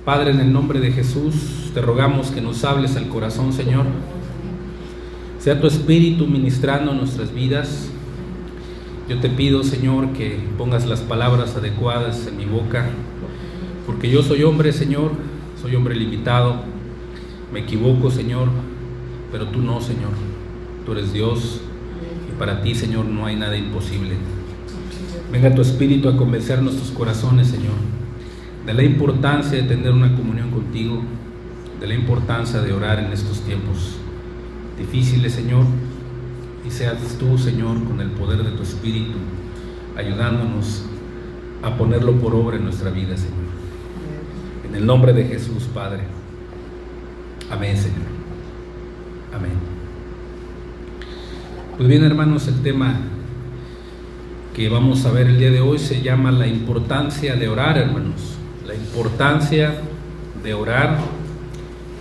Padre, en el nombre de Jesús, te rogamos que nos hables al corazón, Señor. Sea tu Espíritu ministrando nuestras vidas. Yo te pido, Señor, que pongas las palabras adecuadas en mi boca, porque yo soy hombre, Señor, soy hombre limitado, me equivoco, Señor, pero tú no, Señor. Tú eres Dios y para ti, Señor, no hay nada imposible. Venga tu Espíritu a convencer nuestros corazones, Señor, de la importancia de tener una comunión contigo, de la importancia de orar en estos tiempos difíciles, Señor, y seas tú, Señor, con el poder de tu Espíritu, ayudándonos a ponerlo por obra en nuestra vida, Señor. En el nombre de Jesús, Padre. Amén, Señor. Amén. Pues bien, hermanos, el tema que vamos a ver el día de hoy se llama la importancia de orar, hermanos. La importancia de orar,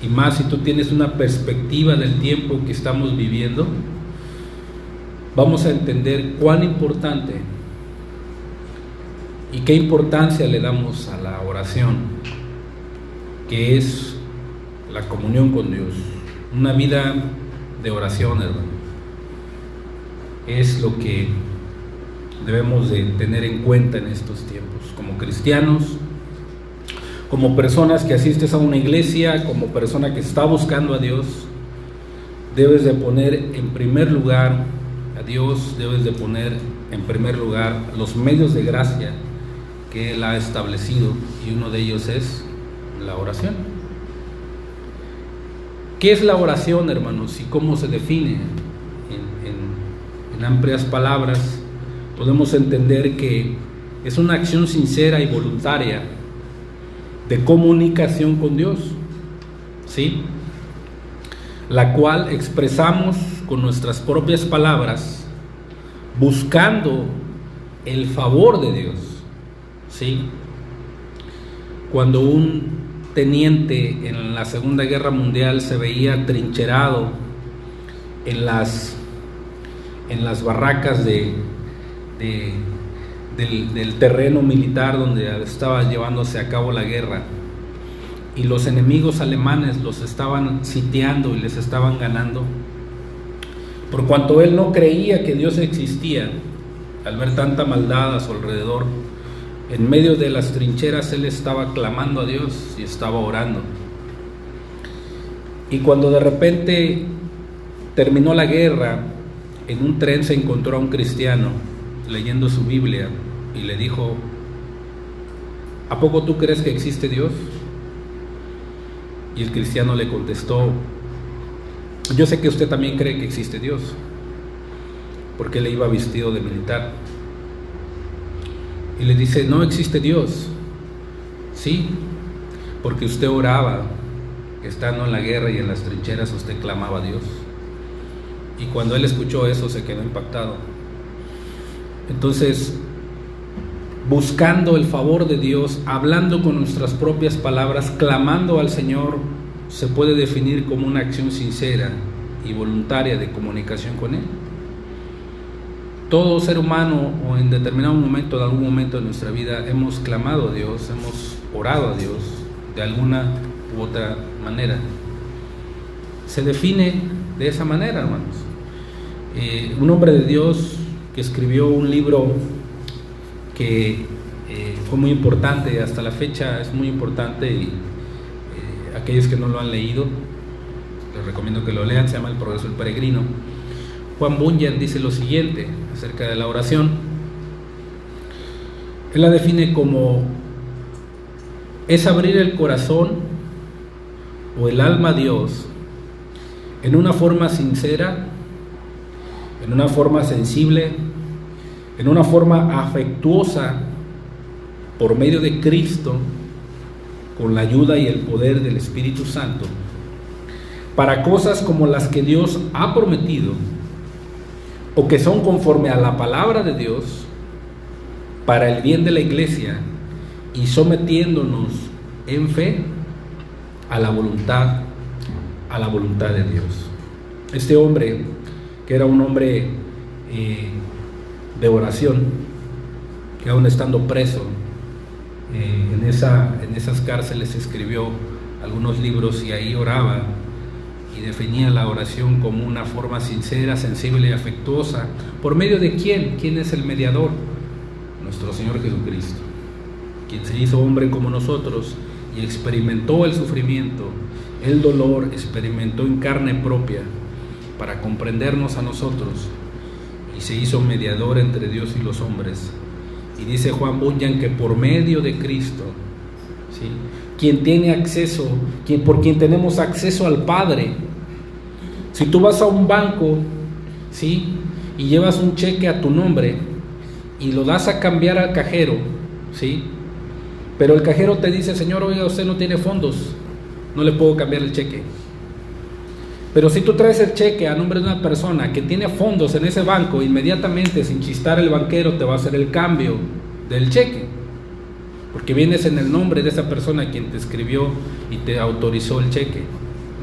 y más si tú tienes una perspectiva del tiempo que estamos viviendo, vamos a entender cuán importante y qué importancia le damos a la oración, que es la comunión con Dios. Una vida de oración, hermano, es lo que debemos de tener en cuenta en estos tiempos, como cristianos, como personas que asistes a una iglesia, como persona que está buscando a Dios. Debes de poner en primer lugar a Dios, debes de poner en primer lugar los medios de gracia que Él ha establecido, y uno de ellos es la oración. ¿Qué es la oración, hermanos? ¿Y cómo se define? En amplias palabras, podemos entender que es una acción sincera y voluntaria de comunicación con Dios, ¿sí? La cual expresamos con nuestras propias palabras, buscando el favor de Dios, ¿sí? Cuando un teniente en la Segunda Guerra Mundial se veía trincherado en las barracas del terreno militar donde estaba llevándose a cabo la guerra, y los enemigos alemanes los estaban sitiando y les estaban ganando, por cuanto él no creía que Dios existía, al ver tanta maldad a su alrededor, en medio de las trincheras él estaba clamando a Dios y estaba orando. Y cuando de repente terminó la guerra, en un tren se encontró a un cristiano leyendo su Biblia y le dijo: ¿a poco tú crees que existe Dios? Y el cristiano le contestó: yo sé que usted también cree que existe Dios, porque él iba vestido de militar. Y le dice: no existe Dios. Sí, porque usted oraba, estando en la guerra y en las trincheras, usted clamaba a Dios. Y cuando él escuchó eso, se quedó impactado. Entonces, buscando el favor de Dios, hablando con nuestras propias palabras, clamando al Señor, se puede definir como una acción sincera y voluntaria de comunicación con Él. Todo ser humano, o en determinado momento, en algún momento de nuestra vida, hemos clamado a Dios, hemos orado a Dios de alguna u otra manera. Se define de esa manera, hermanos. Un hombre de Dios que escribió un libro que fue muy importante, hasta la fecha es muy importante, y aquellos que no lo han leído, les recomiendo que lo lean, se llama El Progreso del Peregrino. Juan Bunyan dice lo siguiente acerca de la oración. Él la define como: es abrir el corazón o el alma a Dios en una forma sincera, en una forma sensible, en una forma afectuosa, por medio de Cristo, con la ayuda y el poder del Espíritu Santo, para cosas como las que Dios ha prometido, o que son conforme a la palabra de Dios, para el bien de la iglesia, y sometiéndonos en fe a la voluntad de Dios. Este hombre, que era un hombre de oración, que aún estando preso, en esas cárceles escribió algunos libros y ahí oraba y definía la oración como una forma sincera, sensible y afectuosa. ¿Por medio de quién? ¿Quién es el mediador? Nuestro Señor Jesucristo, quien se hizo hombre como nosotros y experimentó el sufrimiento, el dolor, experimentó en carne propia para comprendernos a nosotros y se hizo mediador entre Dios y los hombres. Y dice Juan Bunyan que por medio de Cristo, ¿sí?, quien tiene acceso, por quien tenemos acceso al Padre. Si tú vas a un banco, ¿sí?, y llevas un cheque a tu nombre y lo das a cambiar al cajero, ¿sí?, pero el cajero te dice: señor, oiga, usted no tiene fondos, no le puedo cambiar el cheque. Pero si tú traes el cheque a nombre de una persona que tiene fondos en ese banco, inmediatamente, sin chistar, el banquero te va a hacer el cambio del cheque, porque vienes en el nombre de esa persona quien te escribió y te autorizó el cheque.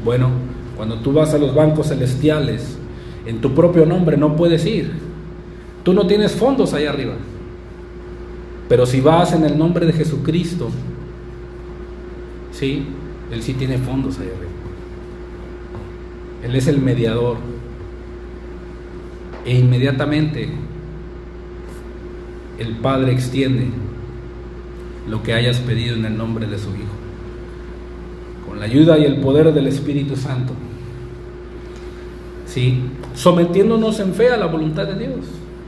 Bueno, cuando tú vas a los bancos celestiales, en tu propio nombre no puedes ir. Tú no tienes fondos allá arriba. Pero si vas en el nombre de Jesucristo, sí, Él sí tiene fondos allá arriba. Él es el mediador. E inmediatamente el Padre extiende lo que hayas pedido en el nombre de su Hijo, con la ayuda y el poder del Espíritu Santo, ¿sí?, sometiéndonos en fe a la voluntad de Dios.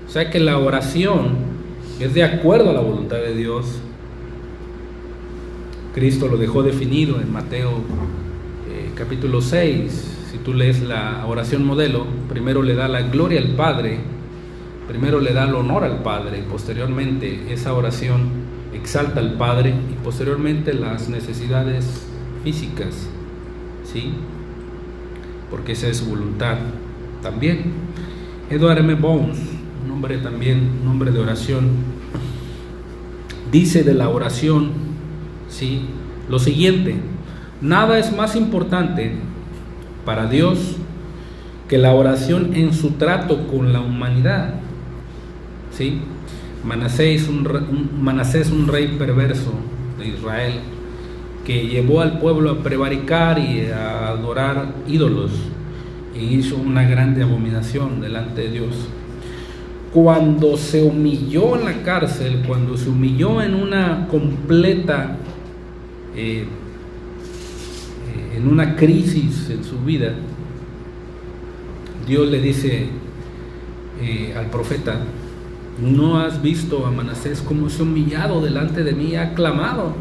O sea que la oración es de acuerdo a la voluntad de Dios. Cristo lo dejó definido en Mateo capítulo 6. Si tú lees la oración modelo, primero le da la gloria al Padre, primero le da el honor al Padre, y posteriormente esa oración exalta al Padre, y posteriormente las necesidades físicas, ¿sí?, porque esa es su voluntad también. Edward M. Bones, un hombre también, un hombre de oración, dice de la oración, ¿sí?, lo siguiente: nada es más importante para Dios que la oración en su trato con la humanidad, ¿sí? Manasés, un rey perverso de Israel, que llevó al pueblo a prevaricar y a adorar ídolos, e hizo una grande abominación delante de Dios. Cuando se humilló en la cárcel, cuando se humilló en una completa en una crisis en su vida, Dios le dice al profeta: ¿no has visto a Manasés cómo se ha humillado delante de mí y ha clamado?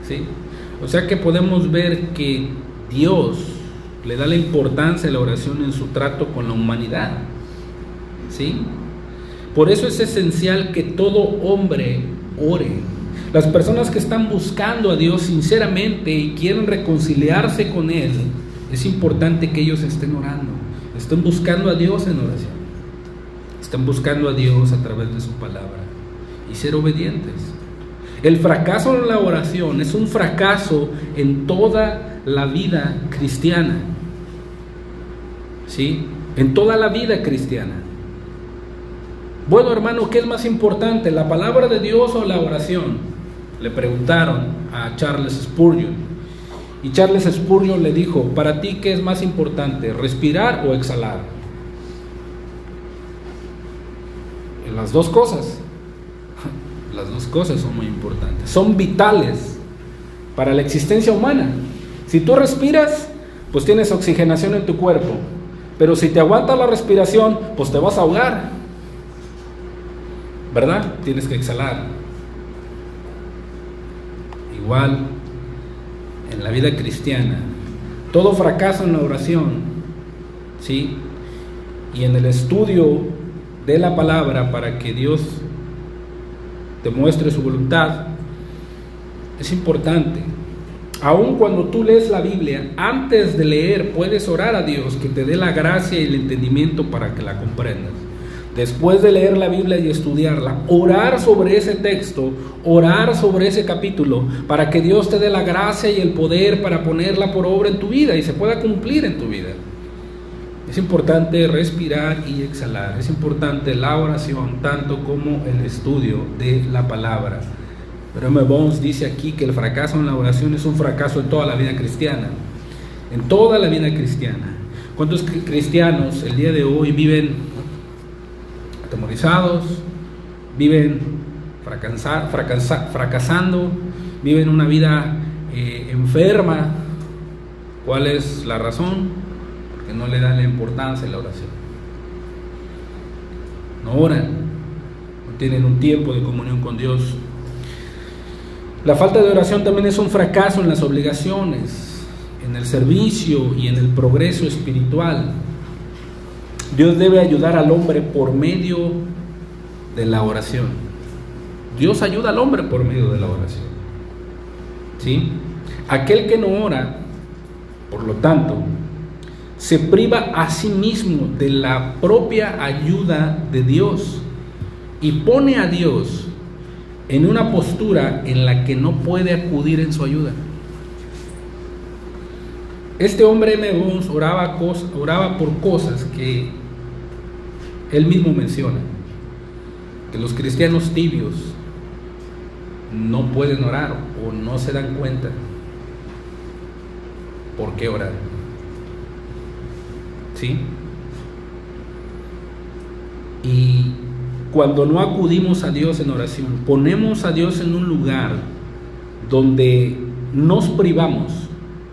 ¿Sí? O sea que podemos ver que Dios le da la importancia a la oración en su trato con la humanidad, ¿sí? Por eso es esencial que todo hombre ore. Las personas que están buscando a Dios sinceramente y quieren reconciliarse con Él, es importante que ellos estén orando, estén buscando a Dios en oración, estén buscando a Dios a través de su palabra y ser obedientes. El fracaso en la oración es un fracaso en toda la vida cristiana, ¿sí? En toda la vida cristiana. Bueno, hermano, ¿qué es más importante, la palabra de Dios o la oración?, le preguntaron a Charles Spurgeon, y Charles Spurgeon le dijo: para ti, ¿qué es más importante, respirar o exhalar? Las dos cosas son muy importantes, son vitales para la existencia humana. Si tú respiras, pues tienes oxigenación en tu cuerpo, pero si te aguanta la respiración, pues te vas a ahogar, ¿verdad? Tienes que exhalar. Igual en la vida cristiana, todo fracaso en la oración, ¿sí?, y en el estudio de la palabra para que Dios te muestre su voluntad, es importante. Aun cuando tú lees la Biblia, antes de leer puedes orar a Dios que te dé la gracia y el entendimiento para que la comprendas. Después de leer la Biblia y estudiarla, orar sobre ese texto, orar sobre ese capítulo, para que Dios te dé la gracia y el poder para ponerla por obra en tu vida y se pueda cumplir en tu vida. Es importante respirar y exhalar. Es importante la oración, tanto como el estudio de la palabra. Pero M. Bones dice aquí que el fracaso en la oración es un fracaso en toda la vida cristiana. En toda la vida cristiana. ¿Cuántos cristianos el día de hoy viven atemorizados, viven fracasando, viven una vida enferma? ¿Cuál es la razón? Porque no le dan la importancia a la oración. No oran, no tienen un tiempo de comunión con Dios. La falta de oración también es un fracaso en las obligaciones, en el servicio y en el progreso espiritual. Dios debe ayudar al hombre por medio de la oración. Dios ayuda al hombre por medio de la oración. ¿Sí? Aquel que no ora, por lo tanto, se priva a sí mismo de la propia ayuda de Dios y pone a Dios en una postura en la que no puede acudir en su ayuda. Este hombre M. Bones oraba por cosas que él mismo menciona, que los cristianos tibios no pueden orar o no se dan cuenta por qué orar. ¿Sí? Y cuando no acudimos a Dios en oración, ponemos a Dios en un lugar donde nos privamos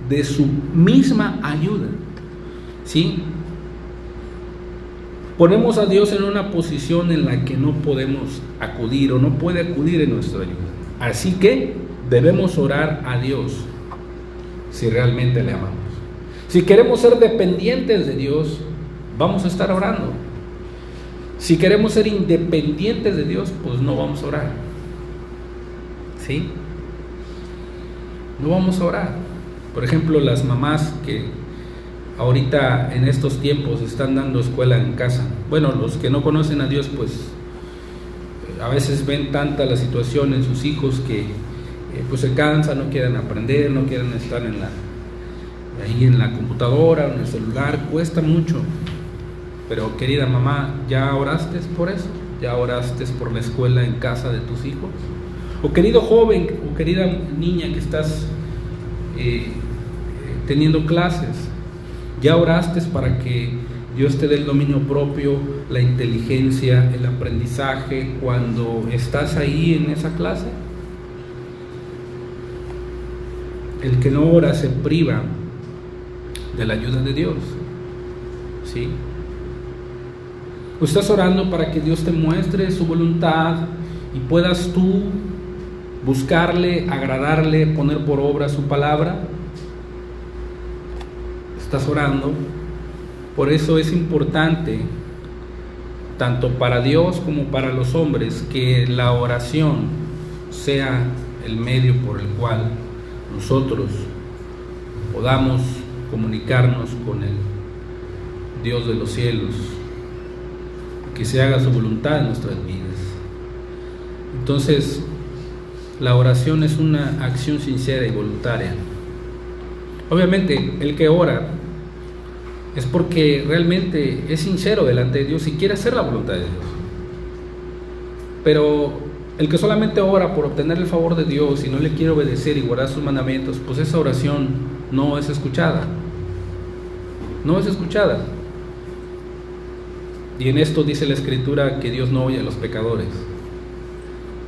de su misma ayuda. ¿Sí? Ponemos a Dios en una posición en la que no podemos acudir o no puede acudir en nuestra ayuda. Así que debemos orar a Dios si realmente le amamos. Si queremos ser dependientes de Dios, vamos a estar orando. Si queremos ser independientes de Dios, pues no vamos a orar. ¿Sí? No vamos a orar. Por ejemplo, las mamás que ahorita en estos tiempos están dando escuela en casa. Bueno, los que no conocen a Dios, pues a veces ven tanta la situación en sus hijos que pues se cansan, no quieren aprender, no quieren estar ahí en la computadora o en el celular, cuesta mucho. Pero querida mamá, ¿ya oraste por eso? ¿Ya oraste por la escuela en casa de tus hijos? O querido joven o querida niña que estás teniendo clases, ¿ya oraste para que Dios te dé el dominio propio, la inteligencia, el aprendizaje cuando estás ahí en esa clase? El que no ora se priva de la ayuda de Dios. ¿Sí? ¿Estás orando para que Dios te muestre su voluntad y puedas tú buscarle, agradarle, poner por obra su palabra? ¿Estás orando? Por eso es importante, tanto para Dios como para los hombres, que la oración sea el medio por el cual nosotros podamos comunicarnos con el Dios de los cielos, que se haga su voluntad en nuestras vidas. Entonces, la oración es una acción sincera y voluntaria. Obviamente, el que ora es porque realmente es sincero delante de Dios y quiere hacer la voluntad de Dios. Pero el que solamente ora por obtener el favor de Dios y no le quiere obedecer y guardar sus mandamientos, pues esa oración no es escuchada. No es escuchada. Y en esto dice la Escritura que Dios no oye a los pecadores,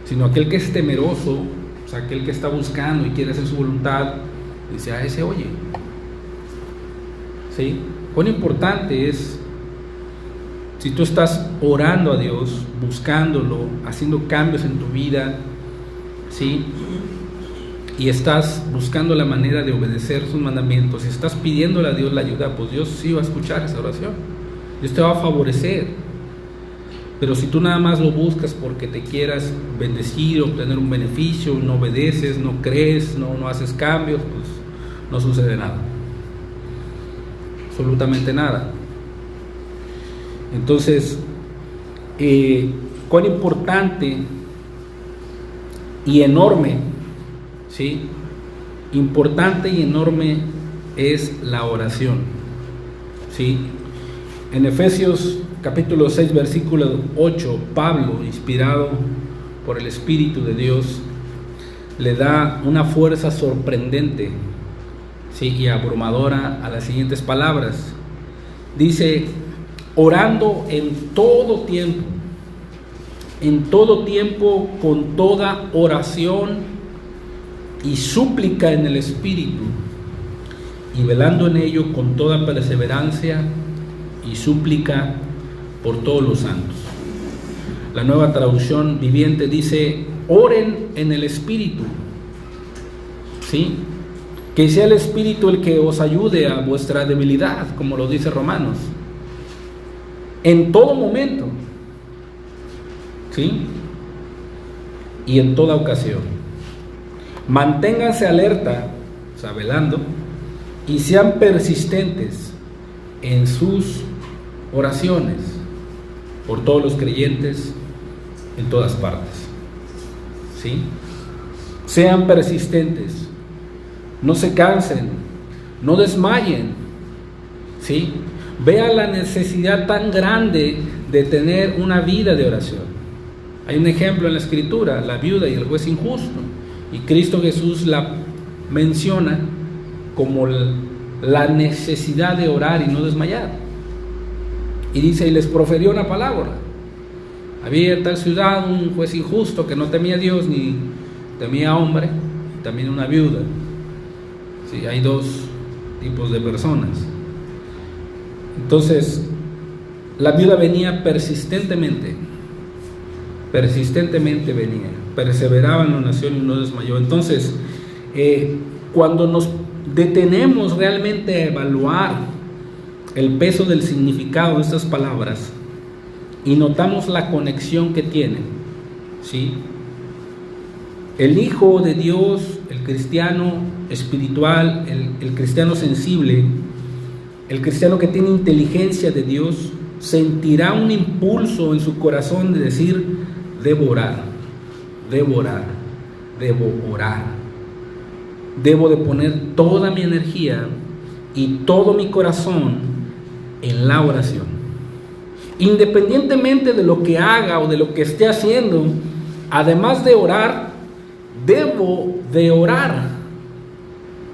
sino aquel que es temeroso, o sea, aquel que está buscando y quiere hacer su voluntad, dice, a ese oye. ¿Sí? Cuán importante es, si tú estás orando a Dios, buscándolo, haciendo cambios en tu vida, ¿sí? Y estás buscando la manera de obedecer sus mandamientos, y estás pidiéndole a Dios la ayuda, pues Dios sí va a escuchar esa oración. Dios te va a favorecer. Pero si tú nada más lo buscas porque te quieras bendecir, obtener un beneficio, no obedeces, no crees, no haces cambios, pues no sucede nada. Absolutamente nada. Entonces, cuán importante y enorme, ¿sí? Importante y enorme es la oración, ¿sí? En Efesios capítulo 6, versículo 8, Pablo, inspirado por el Espíritu de Dios, le da una fuerza sorprendente, sí, y abrumadora a las siguientes palabras. Dice: orando en todo tiempo con toda oración y súplica en el Espíritu, y velando en ello con toda perseverancia y súplica por todos los santos. La Nueva Traducción Viviente dice: oren en el Espíritu, ¿sí? Que sea el Espíritu el que os ayude a vuestra debilidad, como lo dice Romanos, en todo momento, ¿sí? Y en toda ocasión. Manténganse alerta, o sea, velando, y sean persistentes en sus oraciones por todos los creyentes en todas partes, ¿sí? Sean persistentes, no se cansen, no desmayen, ¿sí? Vean la necesidad tan grande de tener una vida de oración. Hay un ejemplo en la Escritura, la viuda y el juez injusto, y Cristo Jesús la menciona como la necesidad de orar y no desmayar. Y dice: y les proferió una palabra. Había en tal ciudad un juez injusto que no temía a Dios ni temía a hombre, y también una viuda. Sí, hay dos tipos de personas. Entonces, la viuda venía persistentemente venía, perseveraba en la oración y no desmayó. Entonces, cuando nos detenemos realmente a evaluar el peso del significado de estas palabras y notamos la conexión que tienen, ¿sí? El Hijo de Dios, el cristiano espiritual, el cristiano sensible, el cristiano que tiene inteligencia de Dios, sentirá un impulso en su corazón de decir: debo orar, debo orar, debo orar. Debo de poner toda mi energía y todo mi corazón en la oración. Independientemente de lo que haga o de lo que esté haciendo, además de orar, debo de orar,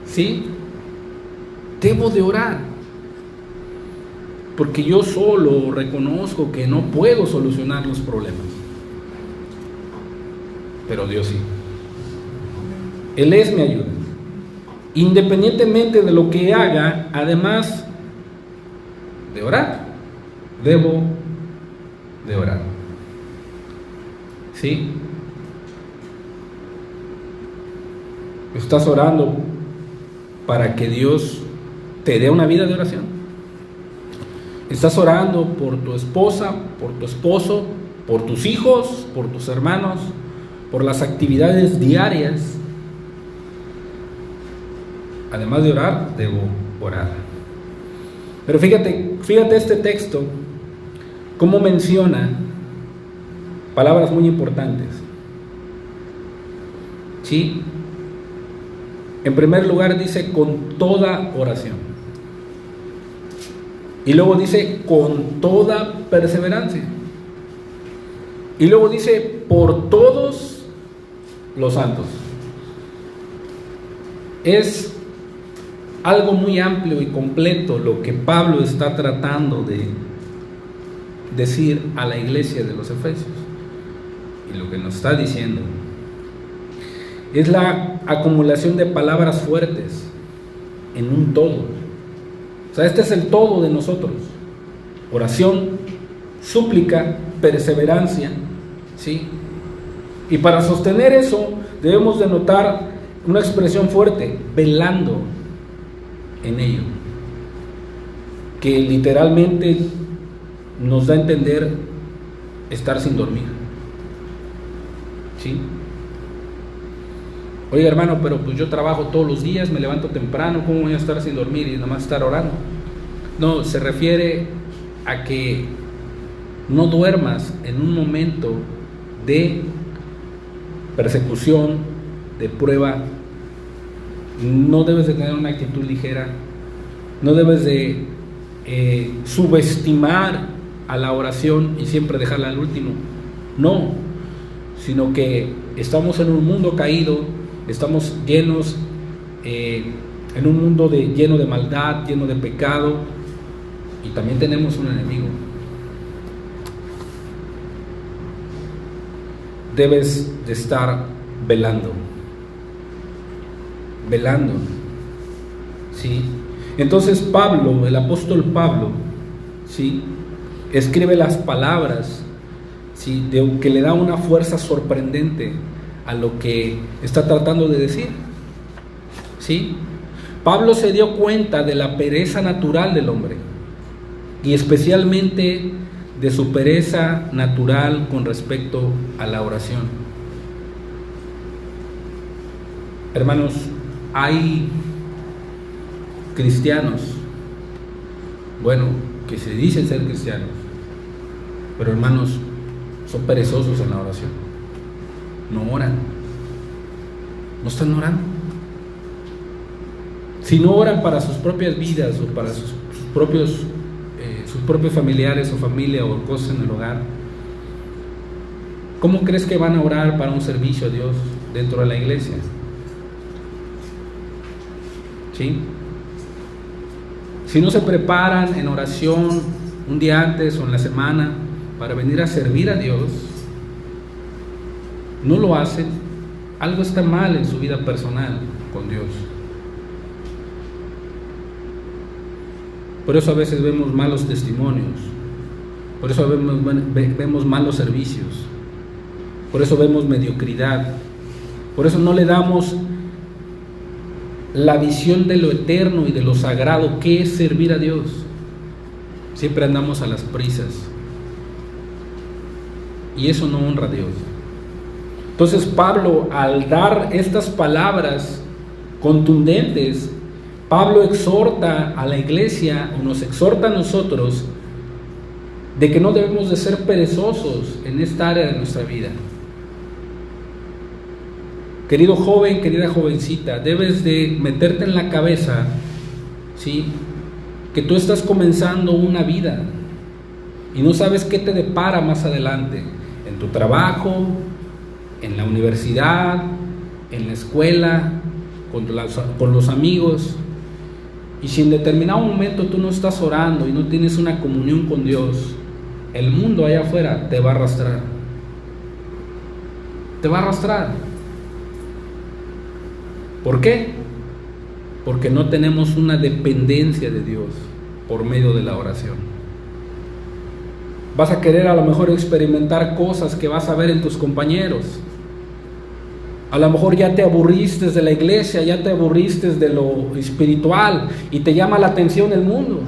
¿sí? Debo de orar, porque yo solo reconozco que no puedo solucionar los problemas, pero Dios sí. Él es mi ayuda. Independientemente de lo que haga, además de orar, debo de orar, ¿sí? ¿Estás orando para que Dios te dé una vida de oración? ¿Estás orando por tu esposa, por tu esposo, por tus hijos, por tus hermanos, por las actividades diarias? Además de orar, debo orar. Pero fíjate este texto, cómo menciona palabras muy importantes, ¿sí? En primer lugar dice: con toda oración. Y luego dice: con toda perseverancia. Y luego dice: por todos los santos. Es algo muy amplio y completo lo que Pablo está tratando de decir a la iglesia de los Efesios. Y lo que nos está diciendo es la acumulación de palabras fuertes en un todo. O sea, este es el todo de nosotros: oración, súplica, perseverancia, ¿sí? Y para sostener eso debemos de notar una expresión fuerte: velando en ello, que literalmente nos da a entender estar sin dormir, ¿sí? Oiga, hermano, pero pues yo trabajo todos los días, me levanto temprano, ¿cómo voy a estar sin dormir y nada más estar orando? No, se refiere a que no duermas en un momento de persecución, de prueba. No debes de tener una actitud ligera, no debes de subestimar a la oración y siempre dejarla al último. No, sino que estamos en un mundo caído Estamos llenos en un mundo lleno de maldad, lleno de pecado, y también tenemos un enemigo. Debes de estar velando, ¿sí? Entonces Pablo, el apóstol Pablo, ¿sí?, escribe las palabras, ¿sí?, que le da una fuerza sorprendente a lo que está tratando de decir, ¿sí? Pablo se dio cuenta de la pereza natural del hombre, y especialmente de su pereza natural con respecto a la oración. Hermanos, hay cristianos, bueno, que se dicen ser cristianos, pero hermanos, son perezosos en la oración. No oran, no están orando. Si no oran para sus propias vidas o para sus propios familiares o familia o cosas en el hogar, ¿cómo crees que van a orar para un servicio a Dios dentro de la iglesia? ¿Sí? Si no se preparan en oración un día antes o en la semana para venir a servir a Dios, no lo hacen, algo está mal en su vida personal con Dios. Por eso a veces vemos malos testimonios, por eso vemos malos servicios, por eso vemos mediocridad, por eso no le damos la visión de lo eterno y de lo sagrado que es servir a Dios. Siempre andamos a las prisas y eso no honra a Dios. Entonces Pablo, al dar estas palabras contundentes, Pablo exhorta a la iglesia, o nos exhorta a nosotros, de que no debemos de ser perezosos en esta área de nuestra vida. Querido joven, querida jovencita, debes de meterte en la cabeza, ¿sí?, que tú estás comenzando una vida y no sabes qué te depara más adelante, en tu trabajo, en la universidad, en la escuela, con los amigos. Y si en determinado momento tú no estás orando y no tienes una comunión con Dios, el mundo allá afuera te va a arrastrar. Te va a arrastrar. ¿Por qué? Porque no tenemos una dependencia de Dios por medio de la oración. Vas a querer a lo mejor experimentar cosas que vas a ver en tus compañeros. A lo mejor ya te aburriste de la iglesia, ya te aburriste de lo espiritual y te llama la atención el mundo.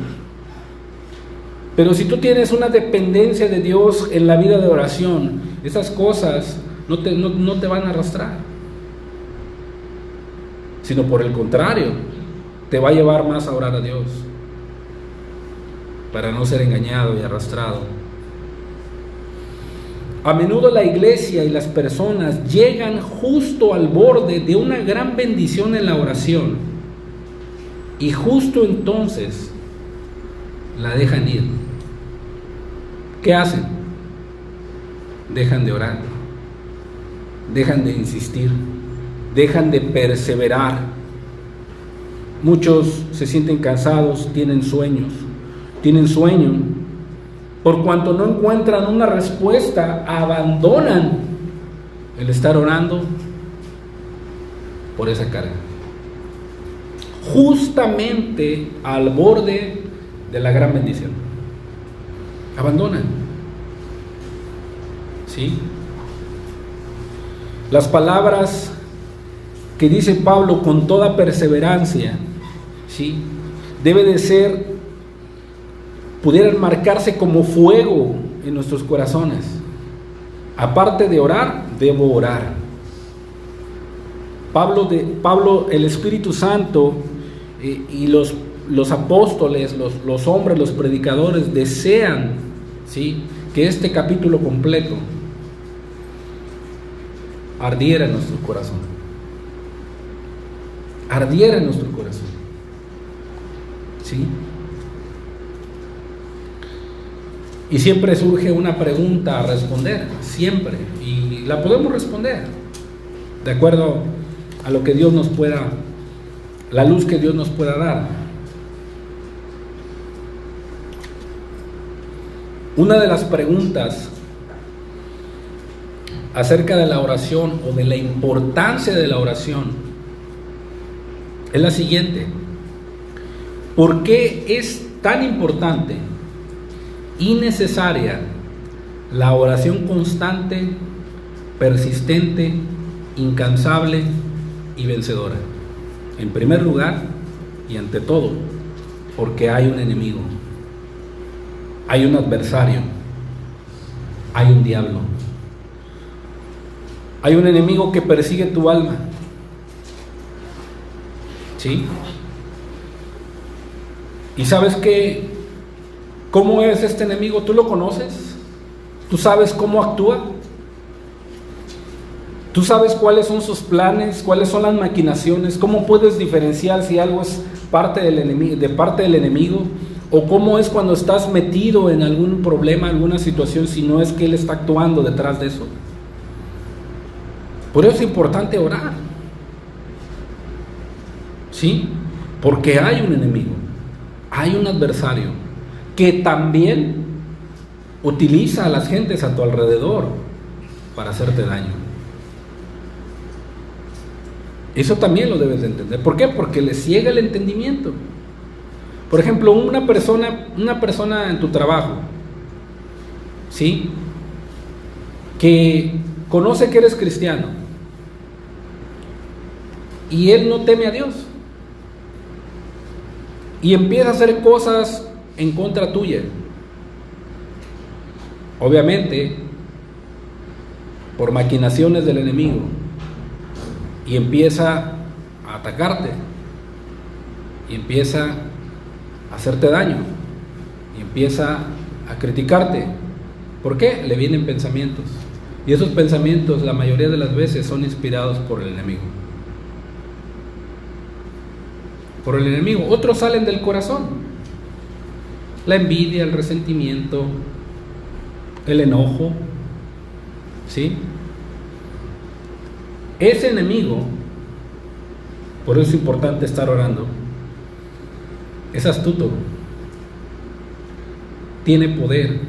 Pero si tú tienes una dependencia de Dios en la vida de oración, esas cosas no te van a arrastrar, sino por el contrario, te va a llevar más a orar a Dios para no ser engañado y arrastrado. A menudo la iglesia y las personas llegan justo al borde de una gran bendición en la oración y justo entonces la dejan ir. ¿Qué hacen? Dejan de orar, dejan de insistir, dejan de perseverar. Muchos se sienten cansados, tienen sueño. Por cuanto no encuentran una respuesta, abandonan el estar orando por esa carga. Justamente al borde de la gran bendición. Abandonan. ¿Sí? Las palabras que dice Pablo con toda perseverancia, ¿sí?, debe de ser, pudieran marcarse como fuego en nuestros corazones. Aparte de orar, debo orar. Pablo, el Espíritu Santo y los apóstoles, los hombres, los predicadores desean, ¿sí?, que este capítulo completo ardiera en nuestro corazón. Ardiera en nuestro corazón. ¿Sí? Y siempre surge una pregunta a responder, siempre, y la podemos responder de acuerdo a lo que Dios nos pueda, la luz que Dios nos pueda dar. Una de las preguntas acerca de la oración o de la importancia de la oración es la siguiente: ¿por qué es tan importante y necesaria la oración constante, persistente, incansable y vencedora? En primer lugar y ante todo, porque hay un enemigo, hay un adversario, hay un diablo, hay un enemigo que persigue tu alma. ¿Sí? ¿Y sabes cómo es este enemigo? ¿Tú lo conoces? ¿Tú sabes cómo actúa? ¿Tú sabes cuáles son sus planes? ¿Cuáles son las maquinaciones? ¿Cómo puedes diferenciar si algo es parte del enemigo? ¿O cómo es cuando estás metido en algún problema, alguna situación, si no es que él está actuando detrás de eso? Por eso es importante orar. ¿Sí? Porque hay un enemigo, hay un adversario que también utiliza a las gentes a tu alrededor para hacerte daño. Eso también lo debes de entender. ¿Por qué? Porque le ciega el entendimiento. Por ejemplo, una persona en tu trabajo, ¿sí?, que conoce que eres cristiano y él no teme a Dios y empieza a hacer cosas en contra tuya, obviamente por maquinaciones del enemigo, y empieza a atacarte y empieza a hacerte daño y empieza a criticarte. ¿Por qué? Le vienen pensamientos, y esos pensamientos la mayoría de las veces son inspirados por el enemigo. Por el enemigo. Otros salen del corazón: la envidia, el resentimiento, el enojo, ¿sí? Ese enemigo, por eso es importante estar orando, es astuto, tiene poder,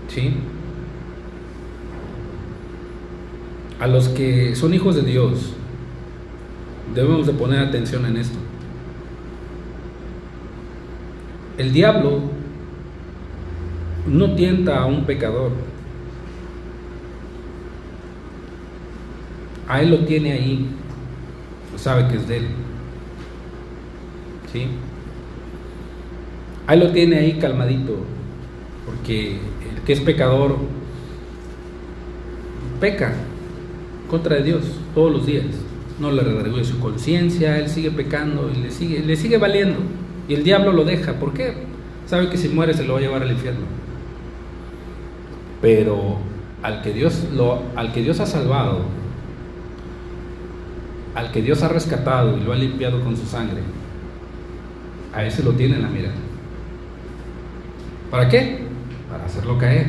¿sí? A los que son hijos de Dios debemos de poner atención en esto. El diablo no tienta a un pecador, a él lo tiene ahí, sabe que es de él, ¿sí? A él lo tiene ahí calmadito, porque el que es pecador peca contra de Dios todos los días, no le redarguye su conciencia, él sigue pecando y le sigue valiendo, y el diablo lo deja. ¿Por qué? Sabe que si muere se lo va a llevar al infierno. Pero al que Dios ha salvado, al que Dios ha rescatado y lo ha limpiado con su sangre, a ese lo tiene en la mira. ¿Para qué? Para hacerlo caer.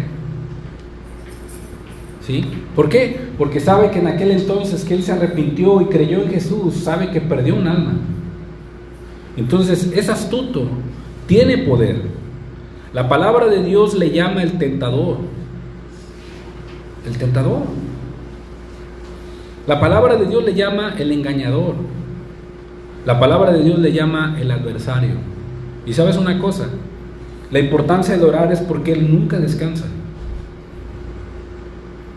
¿Sí? ¿Por qué? Porque sabe que en aquel entonces que él se arrepintió y creyó en Jesús, sabe que perdió un alma. Entonces es astuto, tiene poder. La palabra de Dios le llama el tentador. El tentador. La palabra de Dios le llama el engañador. La palabra de Dios le llama el adversario. Y sabes una cosa, la importancia de orar es porque él nunca descansa.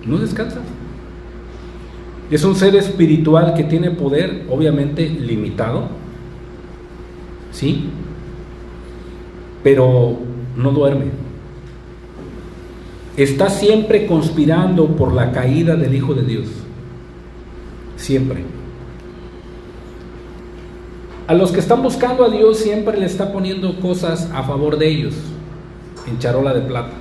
No descansa. Es un ser espiritual que tiene poder, obviamente limitado, ¿sí? Pero no duerme. Está siempre conspirando por la caída del Hijo de Dios. Siempre. A los que están buscando a Dios siempre le está poniendo cosas a favor de ellos en charola de plata.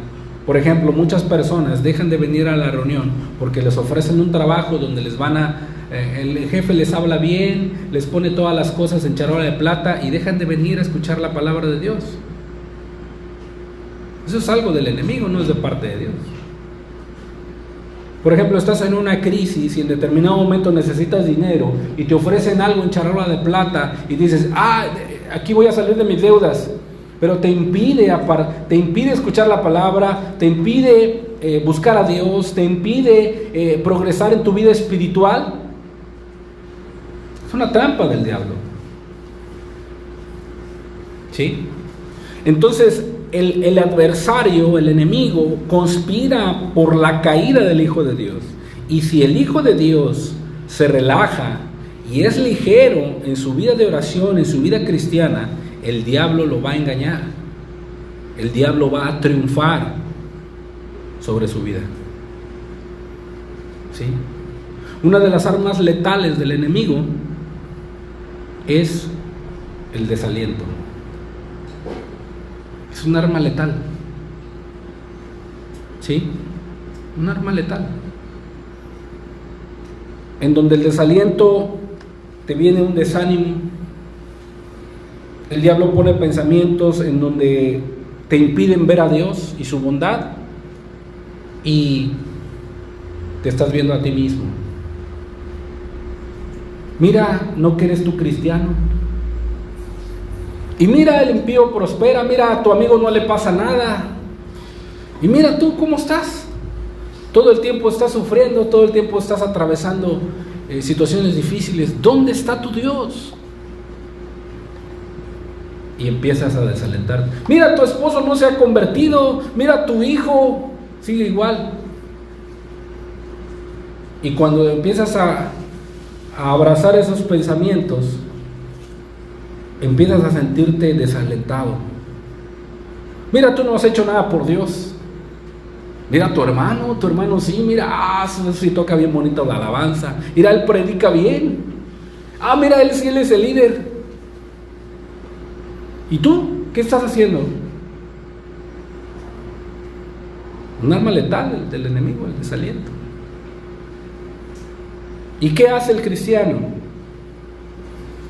Por ejemplo, muchas personas dejan de venir a la reunión porque les ofrecen un trabajo donde el jefe les habla bien, les pone todas las cosas en charola de plata y dejan de venir a escuchar la palabra de Dios. Eso es algo del enemigo, no es de parte de Dios. Por ejemplo, estás en una crisis y en determinado momento necesitas dinero y te ofrecen algo en charola de plata y dices, aquí voy a salir de mis deudas, pero te impide escuchar la palabra, te impide buscar a Dios, te impide progresar en tu vida espiritual. Es una trampa del diablo. ¿Sí? Entonces, el adversario, el enemigo, conspira por la caída del Hijo de Dios. Y si el Hijo de Dios se relaja y es ligero en su vida de oración, en su vida cristiana, el diablo lo va a engañar. El diablo va a triunfar sobre su vida. ¿Sí? Una de las armas letales del enemigo es el desaliento. Es un arma letal. ¿Sí? Un arma letal. En donde el desaliento te viene un desánimo. El diablo pone pensamientos en donde te impiden ver a Dios y su bondad, y te estás viendo a ti mismo. Mira, ¿no que eres tú cristiano? Y mira, el impío prospera, mira, a tu amigo no le pasa nada. Y mira tú cómo estás. Todo el tiempo estás sufriendo, todo el tiempo estás atravesando situaciones difíciles. ¿Dónde está tu Dios? Y empiezas a desalentarte. Mira, tu esposo no se ha convertido, mira, tu hijo sigue igual. Y cuando empiezas a abrazar esos pensamientos, empiezas a sentirte desalentado. Mira, tú no has hecho nada por Dios. Mira, tu hermano sí, mira, sí toca bien bonito la alabanza. Mira, él predica bien. Mira, él sí, él es el líder. ¿Y tú? ¿Qué estás haciendo? Un arma letal del enemigo, el desaliento. ¿Y qué hace el cristiano?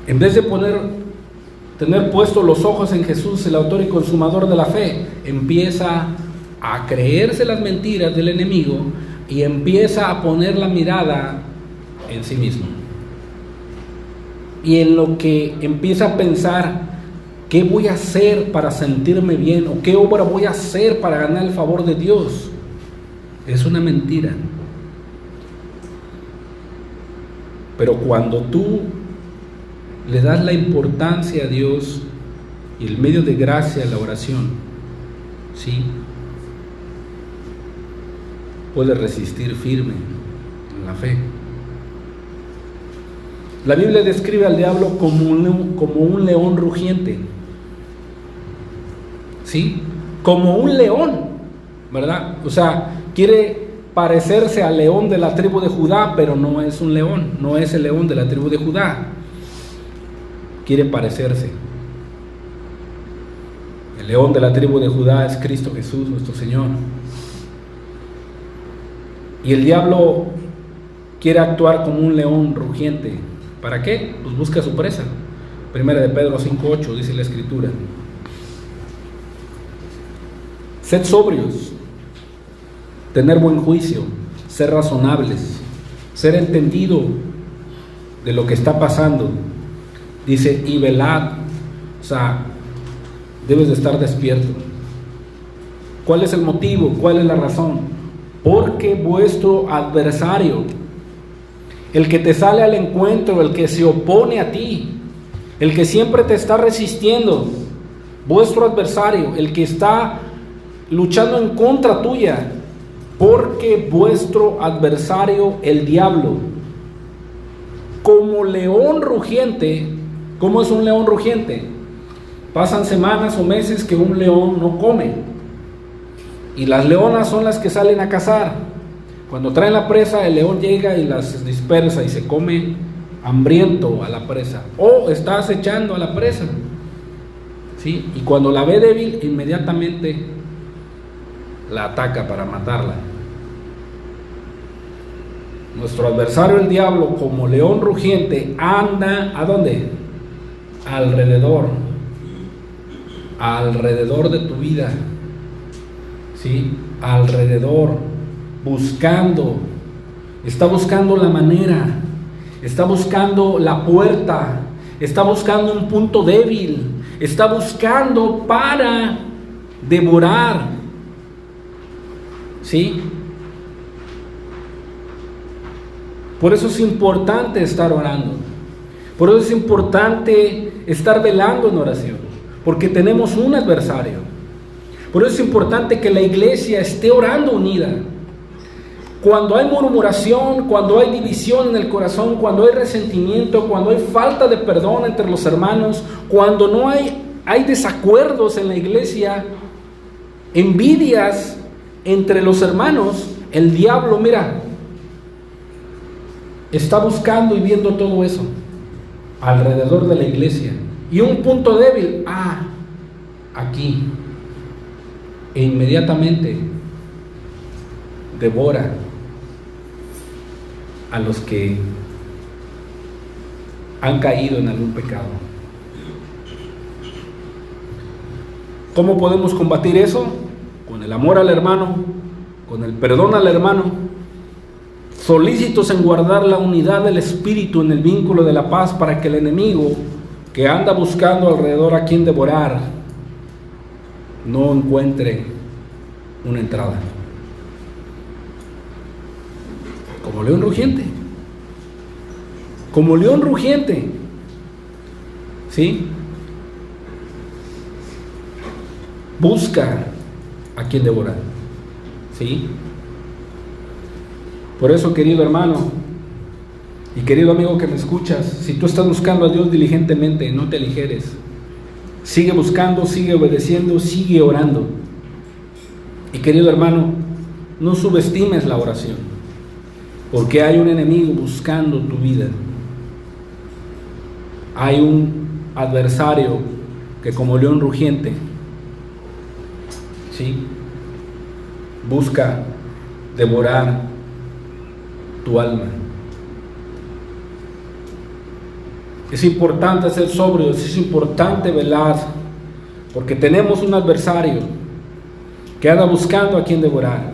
En vez de tener puestos los ojos en Jesús, el autor y consumador de la fe, empieza a creerse las mentiras del enemigo y empieza a poner la mirada en sí mismo. Y en lo que empieza a pensar, ¿qué voy a hacer para sentirme bien? ¿O qué obra voy a hacer para ganar el favor de Dios? Es una mentira. Pero cuando tú le das la importancia a Dios y el medio de gracia a la oración, ¿sí?, puedes resistir firme en la fe. La Biblia describe al diablo como un león rugiente. ¿Sí? Como un león, ¿verdad? O sea, quiere parecerse al león de la tribu de Judá, pero no es un león, no es el león de la tribu de Judá. Quiere parecerse. El león de la tribu de Judá es Cristo Jesús, nuestro Señor. Y el diablo quiere actuar como un león rugiente. ¿Para qué? Pues busca su presa. Primera de Pedro 5:8 dice la Escritura. Sed sobrios, tener buen juicio, ser razonables, ser entendido de lo que está pasando. Dice, y velad, o sea, debes de estar despierto. ¿Cuál es el motivo? ¿Cuál es la razón? Porque vuestro adversario, el que te sale al encuentro, el que se opone a ti, el que siempre te está resistiendo, vuestro adversario, el que está luchando en contra tuya, porque vuestro adversario, el diablo, como león rugiente. ¿Cómo es un león rugiente? Pasan semanas o meses que un león no come, y las leonas son las que salen a cazar. Cuando traen la presa, el león llega y las dispersa y se come hambriento a la presa, o está acechando a la presa, ¿sí? Y cuando la ve débil, inmediatamente la ataca para matarla. Nuestro adversario, el diablo, como león rugiente, anda ¿a dónde? Alrededor de tu vida, ¿sí? Alrededor, buscando Está buscando la manera, está buscando la puerta, está buscando un punto débil, está buscando para devorar. ¿Sí? Por eso es importante estar orando. Por eso es importante estar velando en oración, porque tenemos un adversario. Por eso es importante que la iglesia esté orando unida. Cuando hay murmuración, cuando hay división en el corazón, cuando hay resentimiento, cuando hay falta de perdón entre los hermanos, cuando no hay desacuerdos en la iglesia, envidias entre los hermanos, el diablo, mira, está buscando y viendo todo eso alrededor de la iglesia. Y un punto débil, aquí, e inmediatamente devora a los que han caído en algún pecado. ¿Cómo podemos combatir eso? Con el amor al hermano, con el perdón al hermano, solícitos en guardar la unidad del espíritu en el vínculo de la paz, para que el enemigo que anda buscando alrededor a quien devorar no encuentre una entrada. Como león rugiente. Como león rugiente. ¿Sí? Busca a quien devorar. ¿Sí? Por eso, querido hermano y querido amigo que me escuchas, si tú estás buscando a Dios diligentemente, no te aligeres. Sigue buscando, sigue obedeciendo, sigue orando. Y querido hermano, no subestimes la oración, porque hay un enemigo buscando tu vida. Hay un adversario que, como león rugiente, ¿sí?, busca devorar tu alma. Es importante ser sobrios, es importante velar, porque tenemos un adversario que anda buscando a quien devorar.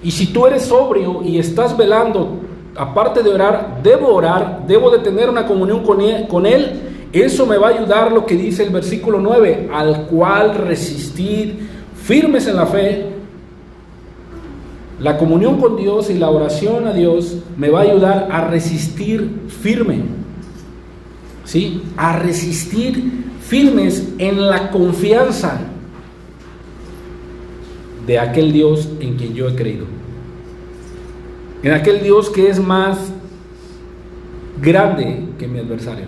Y si tú eres sobrio y estás velando, aparte de orar, debo de tener una comunión con él. Eso me va a ayudar, lo que dice el versículo 9, al cual resistir firmes en la fe. La comunión con Dios y la oración a Dios me va a ayudar a resistir firme, ¿sí?, a resistir firmes en la confianza de aquel Dios en quien yo he creído, en aquel Dios que es más grande que mi adversario,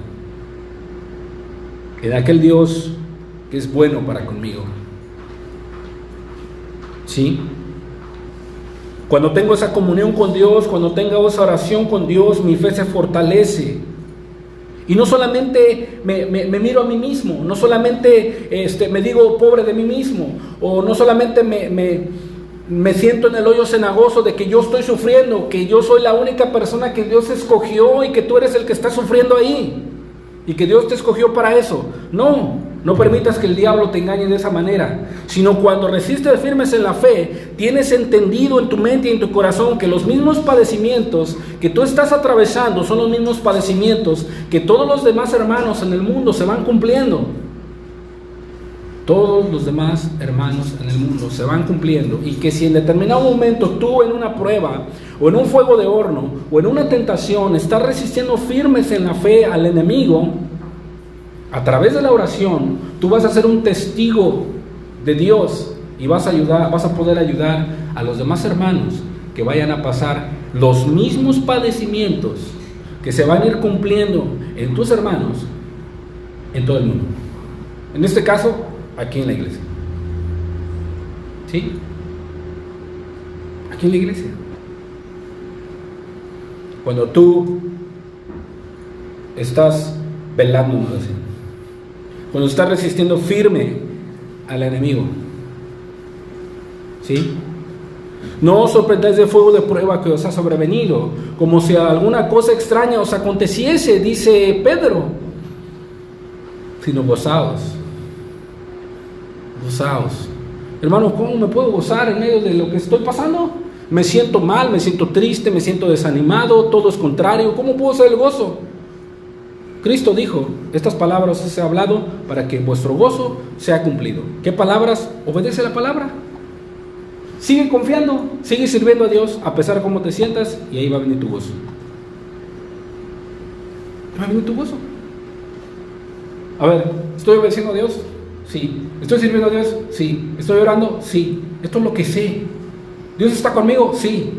en aquel Dios que es bueno para conmigo. ¿Sí? Cuando tengo esa comunión con Dios, cuando tengo esa oración con Dios, mi fe se fortalece. Y no solamente me miro a mí mismo, no solamente me digo pobre de mí mismo, o no solamente me siento en el hoyo cenagoso de que yo estoy sufriendo, que yo soy la única persona que Dios escogió y que tú eres el que está sufriendo ahí, y que Dios te escogió para eso. No permitas que el diablo te engañe de esa manera, sino cuando resistes firmes en la fe, tienes entendido en tu mente y en tu corazón que los mismos padecimientos que tú estás atravesando son los mismos padecimientos que todos los demás hermanos en el mundo se van cumpliendo. Todos los demás hermanos en el mundo se van cumpliendo, y que si en determinado momento tú, en una prueba o en un fuego de horno o en una tentación, estás resistiendo firmes en la fe al enemigo, a través de la oración tú vas a ser un testigo de Dios y vas a poder ayudar a los demás hermanos que vayan a pasar los mismos padecimientos que se van a ir cumpliendo en tus hermanos en todo el mundo. En este caso, aquí en la iglesia. ¿Sí? Aquí en la iglesia. Cuando tú estás velando, cuando estás resistiendo firme al enemigo, ¿sí? No os sorprendáis de fuego de prueba que os ha sobrevenido, como si alguna cosa extraña os aconteciese, dice Pedro, sino gozaos. Hermano, ¿cómo me puedo gozar en medio de lo que estoy pasando? Me siento mal, me siento triste, me siento desanimado, todo es contrario. ¿Cómo puedo ser el gozo? Cristo dijo, estas palabras os he hablado para que vuestro gozo sea cumplido. ¿Qué palabras? Obedece la palabra. Sigue confiando, sigue sirviendo a Dios a pesar de cómo te sientas, y ahí va a venir tu gozo. Va a venir tu gozo. A ver, ¿estoy obedeciendo a Dios? Sí. ¿Estoy sirviendo a Dios? Sí. ¿Estoy orando? Sí. Esto es lo que sé. ¿Dios está conmigo? Sí.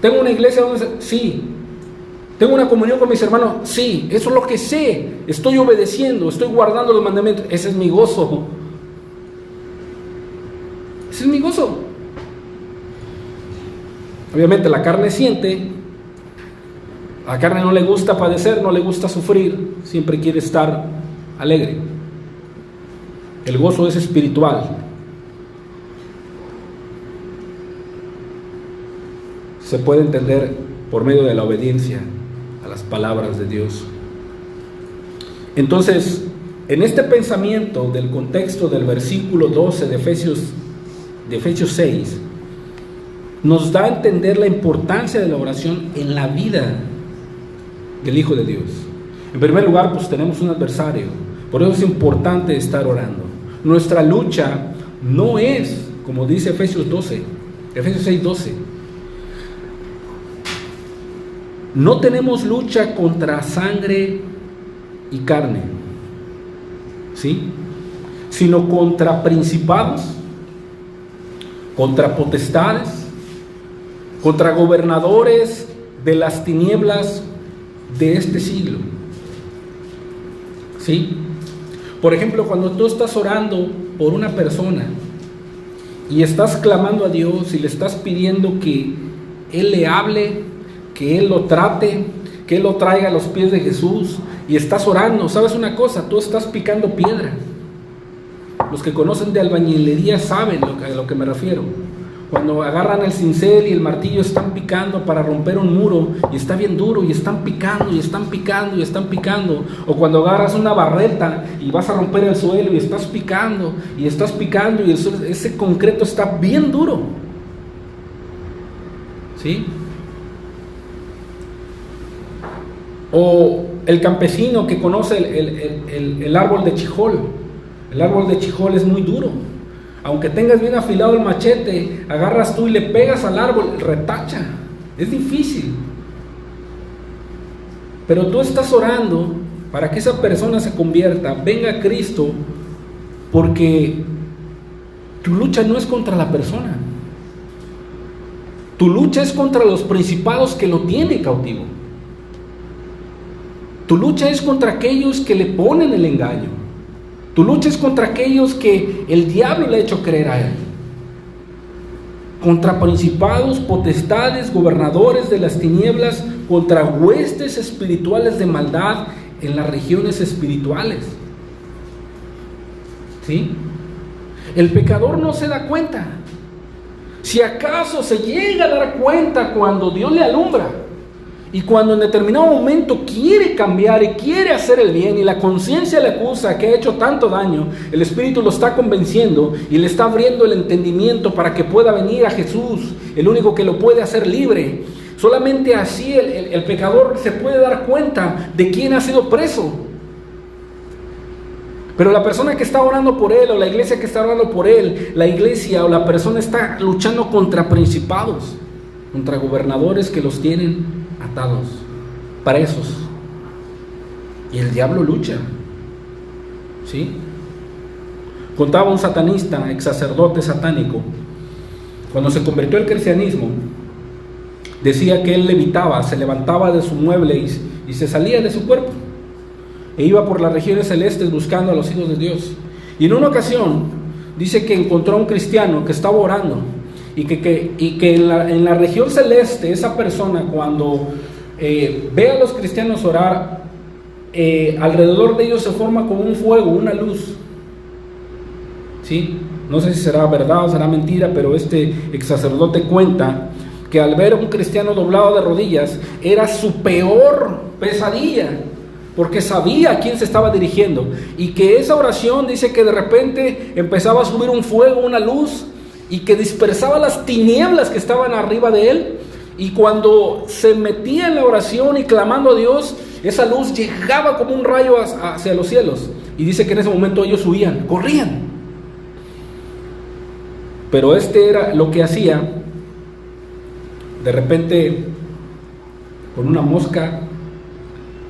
¿Tengo una iglesia donde? Sí. ¿Tengo una comunión con mis hermanos? Sí. Eso es lo que sé. Estoy obedeciendo, estoy guardando los mandamientos. Ese es mi gozo. Ese es mi gozo. Obviamente la carne siente. A la carne no le gusta padecer, no le gusta sufrir. Siempre quiere estar alegre. El gozo es espiritual. Se puede entender por medio de la obediencia a las palabras de Dios. Entonces, en este pensamiento del contexto del versículo 12 de Efesios 6, nos da a entender la importancia de la oración en la vida del Hijo de Dios. En primer lugar, pues tenemos un adversario. Por eso es importante estar orando. Nuestra lucha no es, como dice Efesios 6:12. No tenemos lucha contra sangre y carne, ¿sí? Sino contra principados, contra potestades, contra gobernadores de las tinieblas de este siglo, ¿sí? Por ejemplo, cuando tú estás orando por una persona y estás clamando a Dios y le estás pidiendo que Él le hable, que Él lo trate, que Él lo traiga a los pies de Jesús, y estás orando, ¿sabes una cosa? Tú estás picando piedra. Los que conocen de albañilería saben a lo que me refiero. Cuando agarran el cincel y el martillo, están picando para romper un muro y está bien duro, y están picando y están picando y están picando. O cuando agarras una barreta y vas a romper el suelo y estás picando y estás picando, y ese concreto está bien duro, ¿sí? O el campesino que conoce el árbol de chijol. El árbol de chijol es muy duro. Aunque tengas bien afilado el machete, agarras tú y le pegas al árbol, retacha. Es difícil. Pero tú estás orando para que esa persona se convierta, venga a Cristo, porque tu lucha no es contra la persona. Tu lucha es contra los principados que lo tienen cautivo. Tu lucha es contra aquellos que le ponen el engaño. Tu lucha es contra aquellos que el diablo le ha hecho creer a él. Contra principados, potestades, gobernadores de las tinieblas, contra huestes espirituales de maldad en las regiones espirituales. ¿Sí? El pecador no se da cuenta. Si acaso se llega a dar cuenta cuando Dios le alumbra, y cuando en determinado momento quiere cambiar y quiere hacer el bien, y la conciencia le acusa que ha hecho tanto daño, el Espíritu lo está convenciendo y le está abriendo el entendimiento para que pueda venir a Jesús, el único que lo puede hacer libre. Solamente así el pecador se puede dar cuenta de quién ha sido preso. Pero la persona que está orando por él, o la iglesia que está orando por él, la iglesia o la persona está luchando contra principados, contra gobernadores que los tienen atados, presos, y el diablo lucha, ¿sí? Contaba un satanista, ex sacerdote satánico, cuando se convirtió al cristianismo, decía que él levitaba, se levantaba de su mueble y se salía de su cuerpo, e iba por las regiones celestes buscando a los hijos de Dios. Y en una ocasión dice que encontró a un cristiano que estaba orando, y que en la región celeste, esa persona, cuando ve a los cristianos orar, alrededor de ellos se forma como un fuego, una luz, ¿sí? No sé si será verdad o será mentira, pero este ex sacerdote cuenta que al ver a un cristiano doblado de rodillas era su peor pesadilla, porque sabía a quién se estaba dirigiendo, y que esa oración, dice que de repente empezaba a subir un fuego, una luz, y que dispersaba las tinieblas que estaban arriba de él. Y cuando se metía en la oración y clamando a Dios, esa luz llegaba como un rayo hacia los cielos. Y dice que en ese momento ellos huían, corrían. Pero era lo que hacía. De repente, con una mosca,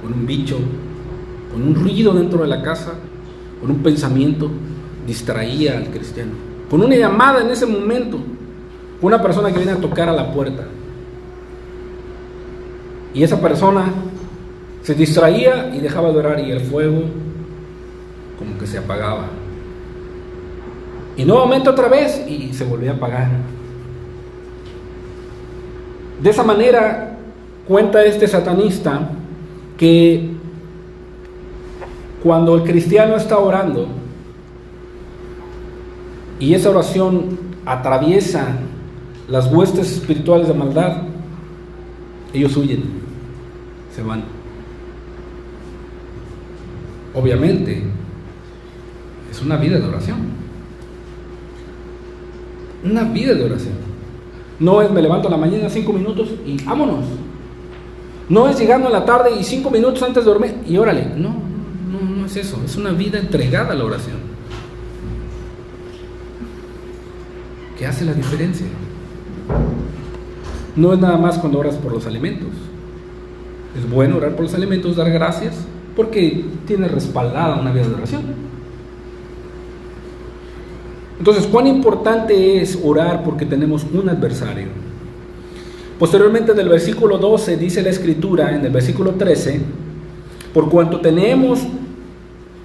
con un bicho, con un ruido dentro de la casa, con un pensamiento, distraía al cristiano. Con una llamada en ese momento, con una persona que viene a tocar a la puerta. Y esa persona se distraía y dejaba de orar, y el fuego como que se apagaba. Y nuevamente otra vez, y se volvía a apagar. De esa manera cuenta este satanista que cuando el cristiano está orando y esa oración atraviesa las huestes espirituales de maldad, ellos huyen, se van. Obviamente es una vida de oración, una vida de oración. No es me levanto a la mañana 5 minutos y vámonos. No es llegando a la tarde y 5 minutos antes de dormir y órale. No es eso. Es una vida entregada a la oración. ¿Qué hace la diferencia? No es nada más cuando oras por los alimentos. Es bueno orar por los alimentos, dar gracias, porque tiene respaldada una vida de oración. Entonces, ¿cuán importante es orar porque tenemos un adversario? Posteriormente, en el versículo 12 dice la Escritura, en el versículo 13, por cuanto tenemos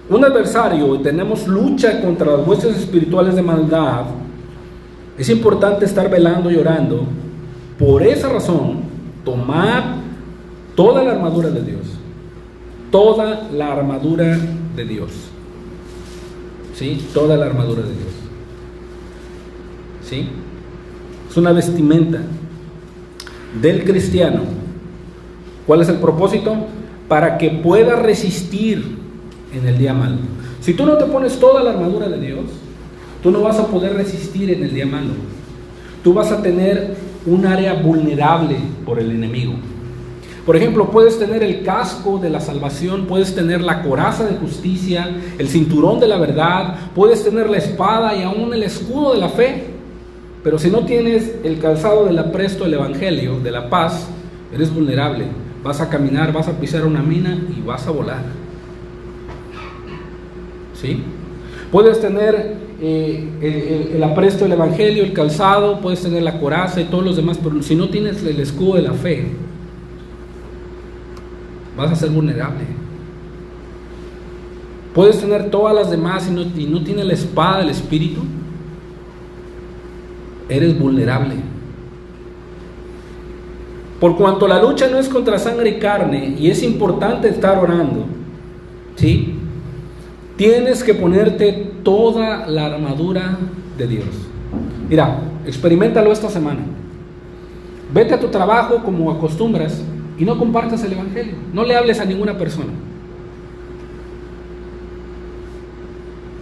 un adversario y tenemos lucha contra las huestes espirituales de maldad, es importante estar velando y orando. Por esa razón, tomad toda la armadura de Dios. Toda la armadura de Dios. ¿Sí? Toda la armadura de Dios. ¿Sí? Es una vestimenta del cristiano. ¿Cuál es el propósito? Para que pueda resistir en el día malo. Si tú no te pones toda la armadura de Dios, tú no vas a poder resistir en el día malo. Tú vas a tener un área vulnerable por el enemigo. Por ejemplo, puedes tener el casco de la salvación, puedes tener la coraza de justicia, el cinturón de la verdad, puedes tener la espada y aún el escudo de la fe. Pero si no tienes el calzado del apresto del evangelio, de la paz, eres vulnerable. Vas a caminar, vas a pisar una mina y vas a volar. ¿Sí? Puedes tener el apresto del evangelio, el calzado, puedes tener la coraza y todos los demás, pero si no tienes el escudo de la fe, vas a ser vulnerable. Puedes tener todas las demás y no tienes la espada del Espíritu, eres vulnerable. Por cuanto la lucha no es contra sangre y carne, y es importante estar orando, ¿sí? Tienes que ponerte toda la armadura de Dios. Mira, experiméntalo esta semana. Vete a tu trabajo como acostumbras y no compartas el evangelio. No le hables a ninguna persona.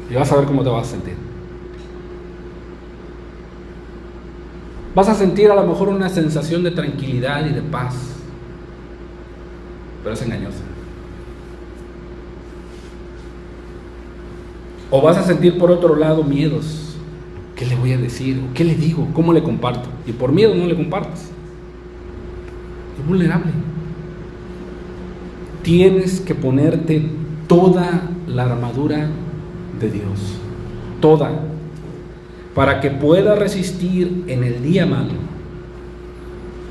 Y vas a ver cómo te vas a sentir. Vas a sentir a lo mejor una sensación de tranquilidad y de paz, pero es engañosa. O vas a sentir por otro lado miedos. ¿Qué le voy a decir? ¿Qué le digo? ¿Cómo le comparto? Y por miedo no le compartes. Es vulnerable. Tienes que ponerte toda la armadura de Dios. Toda. Para que pueda resistir en el día malo.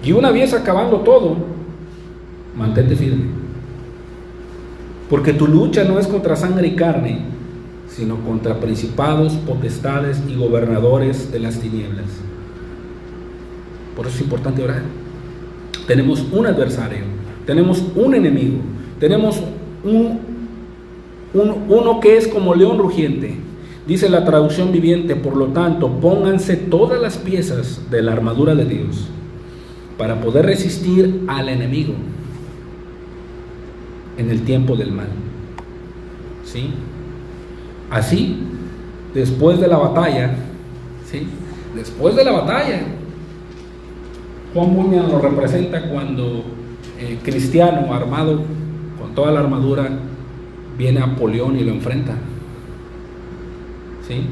Y una vez acabando todo, mantente firme. Porque tu lucha no es contra sangre y carne, sino contra principados, potestades y gobernadores de las tinieblas. Por eso es importante orar. Tenemos un adversario, tenemos un enemigo, tenemos uno que es como león rugiente. Dice la traducción viviente, por lo tanto, pónganse todas las piezas de la armadura de Dios para poder resistir al enemigo en el tiempo del mal. ¿Sí? Así, después de la batalla, ¿sí? después de la batalla. Juan Bunyan lo representa cuando Cristiano, armado con toda la armadura, viene a Napoleón y lo enfrenta. ¿Sí?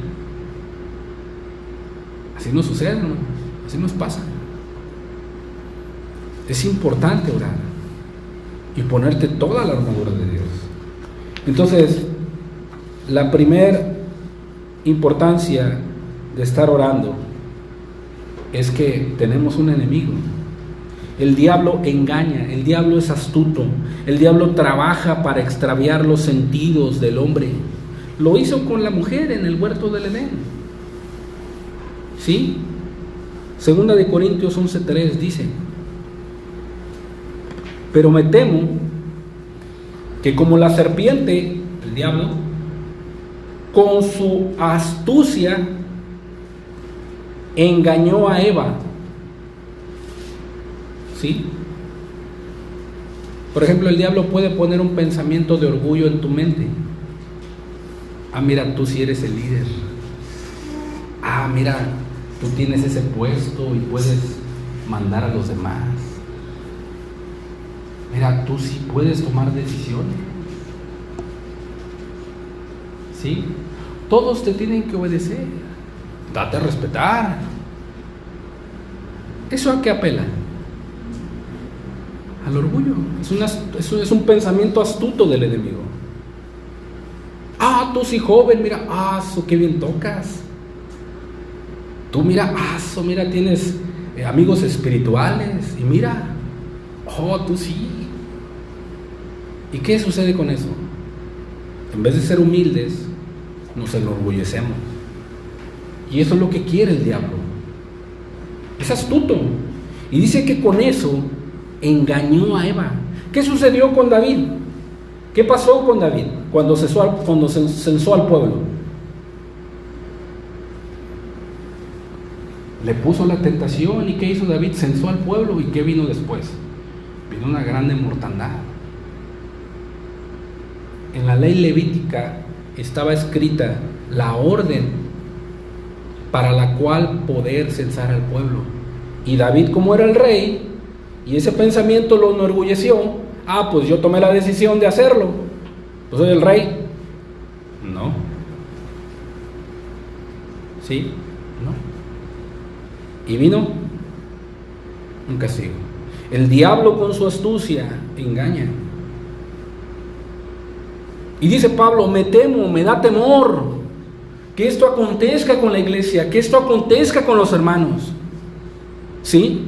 Así nos sucede, hermanos, así nos pasa. Es importante orar y ponerte toda la armadura de Dios. Entonces, la primera importancia de estar orando es que tenemos un enemigo. El diablo engaña, el diablo es astuto, el diablo trabaja para extraviar los sentidos del hombre. Lo hizo con la mujer en el huerto del Edén. ¿Sí? Segunda de Corintios 11:3 dice: pero me temo que como la serpiente, el diablo, con su astucia engañó a Eva. ¿Sí? Por ejemplo, el diablo puede poner un pensamiento de orgullo en tu mente. Ah, mira, tú sí eres el líder. Ah, mira, tú tienes ese puesto y puedes mandar a los demás. Mira, tú sí puedes tomar decisiones. ¿Sí? Todos te tienen que obedecer. Date a respetar. ¿Eso a qué apela? Al orgullo. Es un pensamiento astuto del enemigo. Ah, tú sí joven, mira, qué bien tocas. Tú mira, mira, tienes amigos espirituales. Y mira, tú sí. ¿Y qué sucede con eso? En vez de ser humildes, nos enorgullecemos. Y eso es lo que quiere el diablo. Es astuto. Y dice que con eso engañó a Eva. ¿Qué sucedió con David? ¿Qué pasó con David cuando censó al pueblo? Le puso la tentación. ¿Y qué hizo David? Censó al pueblo. ¿Y qué vino después? Vino una grande mortandad. En la ley levítica estaba escrita la orden para la cual poder censar al pueblo. Y David, como era el rey, y ese pensamiento lo enorgulleció, pues yo tomé la decisión de hacerlo, pues soy el rey. No. ¿Sí? No. Y vino un castigo. El diablo con su astucia engaña. Y dice Pablo: me temo, me da temor que esto acontezca con la iglesia, que esto acontezca con los hermanos. ¿Sí?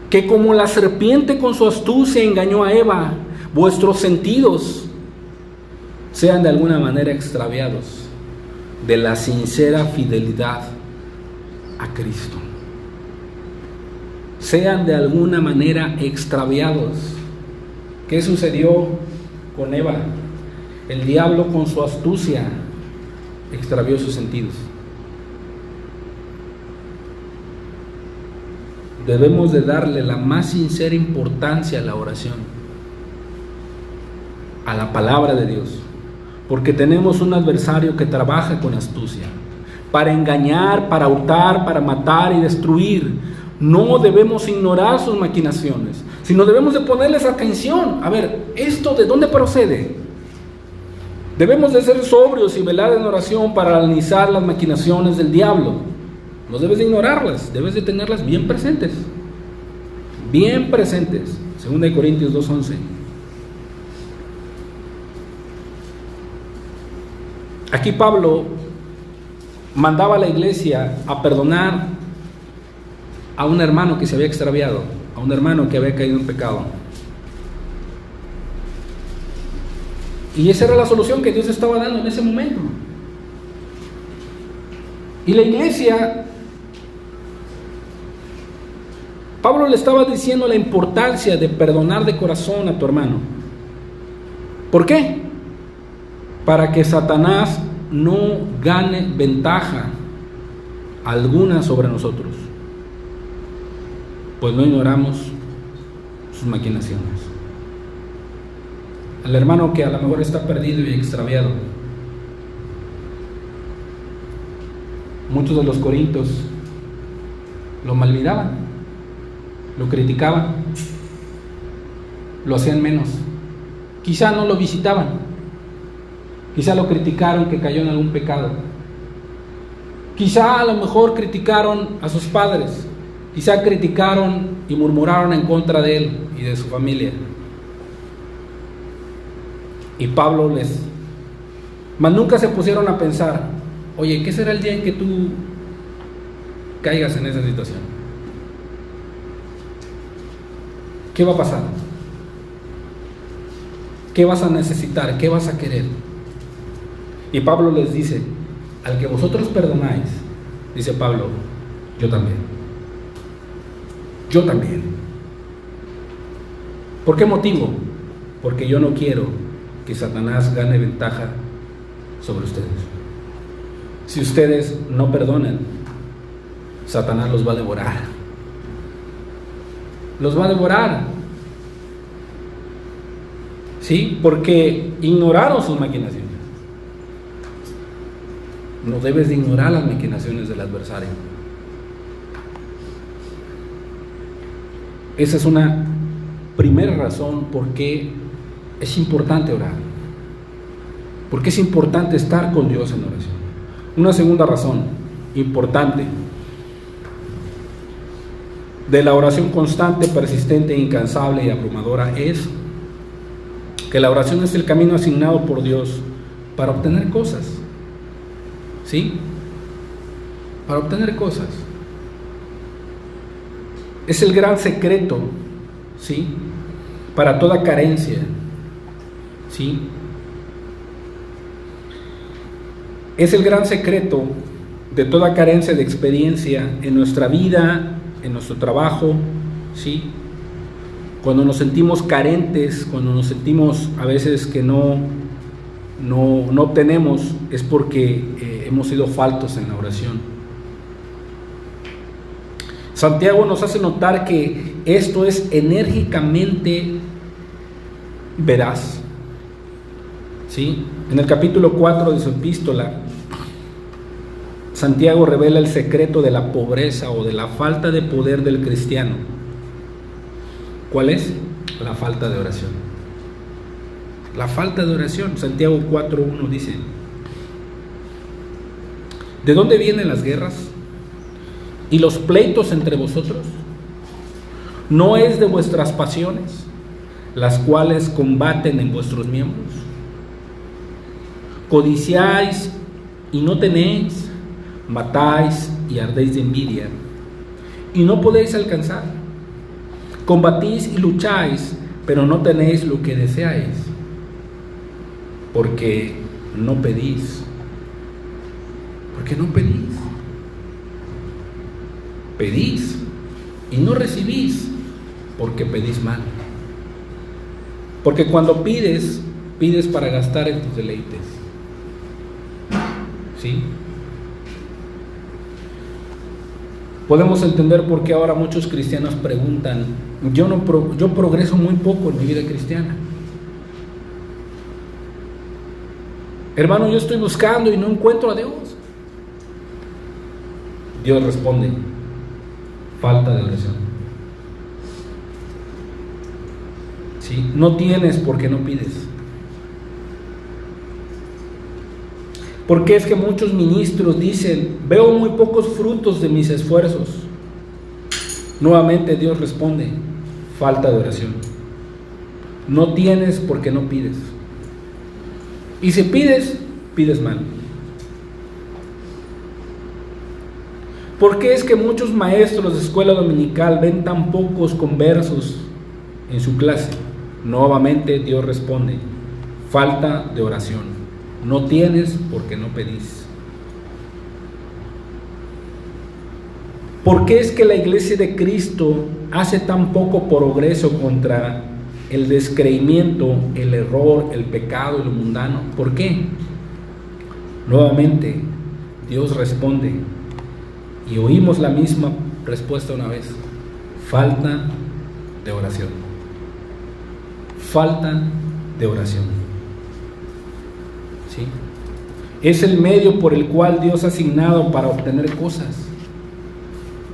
Que como la serpiente con su astucia engañó a Eva, vuestros sentidos sean de alguna manera extraviados de la sincera fidelidad a Cristo. Sean de alguna manera extraviados. ¿Qué sucedió con Eva? El diablo con su astucia extravió sus sentidos. Debemos de darle la más sincera importancia a la oración, a la palabra de Dios, porque tenemos un adversario que trabaja con astucia para engañar, para hurtar, para matar y destruir. No debemos ignorar sus maquinaciones, sino debemos de ponerles atención. A ver, ¿esto de dónde procede? Debemos de ser sobrios y velar en oración para analizar las maquinaciones del diablo. No debes de ignorarlas, debes de tenerlas bien presentes. Bien presentes. 2 Corintios 2:11. Aquí Pablo mandaba a la iglesia a perdonar a un hermano que se había extraviado, a un hermano que había caído en pecado. Y esa era la solución que Dios estaba dando en ese momento. Y la iglesia, Pablo le estaba diciendo la importancia de perdonar de corazón a tu hermano. ¿Por qué? Para que Satanás no gane ventaja alguna sobre nosotros, pues no ignoramos sus maquinaciones. Al hermano que a lo mejor está perdido y extraviado, muchos de los corintios lo malmiraban, lo criticaban, lo hacían menos. Quizá no lo visitaban, quizá lo criticaron que cayó en algún pecado, quizá a lo mejor criticaron a sus padres, quizá criticaron y murmuraron en contra de él y de su familia. Y Pablo mas nunca se pusieron a pensar, oye, ¿qué será el día en que tú caigas en esa situación? ¿Qué va a pasar? ¿Qué vas a necesitar? ¿Qué vas a querer? Y Pablo les dice, al que vosotros perdonáis, dice Pablo, yo también. Yo también. ¿Por qué motivo? Porque yo no quiero que Satanás gane ventaja sobre ustedes. Si ustedes no perdonan, Satanás los va a devorar. Los va a devorar. ¿Sí? Porque ignoraron sus maquinaciones. No debes de ignorar las maquinaciones del adversario. Esa es una primera razón por qué es importante orar. Por qué es importante estar con Dios en oración. Una segunda razón importante de la oración constante, persistente, incansable y abrumadora es que la oración es el camino asignado por Dios para obtener cosas. ¿Sí? Para obtener cosas. Es el gran secreto, ¿sí? Para toda carencia, ¿sí? Es el gran secreto de toda carencia de experiencia en nuestra vida, en nuestro trabajo, ¿sí? Cuando nos sentimos carentes, cuando nos sentimos a veces que no obtenemos, es porque hemos sido faltos en la oración. Santiago nos hace notar que esto es enérgicamente veraz. ¿Sí? En el capítulo 4 de su epístola, Santiago revela el secreto de la pobreza o de la falta de poder del cristiano. ¿Cuál es? La falta de oración. La falta de oración. Santiago 4:1 dice: ¿de dónde vienen las guerras y los pleitos entre vosotros? ¿No es de vuestras pasiones, las cuales combaten en vuestros miembros? Codiciáis y no tenéis, matáis y ardéis de envidia, y no podéis alcanzar. Combatís y lucháis, pero no tenéis lo que deseáis, porque no pedís. Porque no pedís. Pedís y no recibís, porque pedís mal. Porque cuando pides, pides para gastar en tus deleites. ¿Sí? Podemos entender por qué ahora muchos cristianos preguntan: yo progreso muy poco en mi vida cristiana. Hermano, yo estoy buscando y no encuentro a Dios. Dios responde: falta de oración. ¿Sí? No tienes porque no pides. Porque es que muchos ministros dicen: veo muy pocos frutos de mis esfuerzos. Nuevamente Dios responde: falta de oración. No tienes porque no pides. Y si pides, pides mal. ¿Por qué es que muchos maestros de escuela dominical ven tan pocos conversos en su clase? Nuevamente Dios responde: falta de oración. No tienes porque no pedís. ¿Por qué es que la iglesia de Cristo hace tan poco progreso contra el descreimiento, el error, el pecado y lo mundano? ¿Por qué? Nuevamente Dios responde, y oímos la misma respuesta una vez: falta de oración. Falta de oración. ¿Sí? Es el medio por el cual Dios ha asignado para obtener cosas.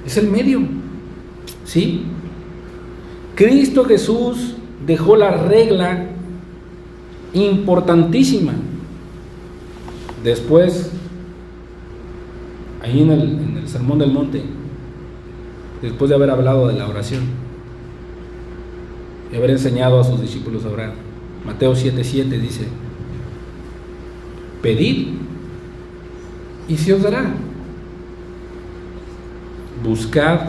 Es el medio, ¿sí? Cristo Jesús dejó la regla importantísima. Después, ahí en el Sermón del Monte, después de haber hablado de la oración y haber enseñado a sus discípulos a orar, Mateo 7:7 dice: pedid y se os dará, buscad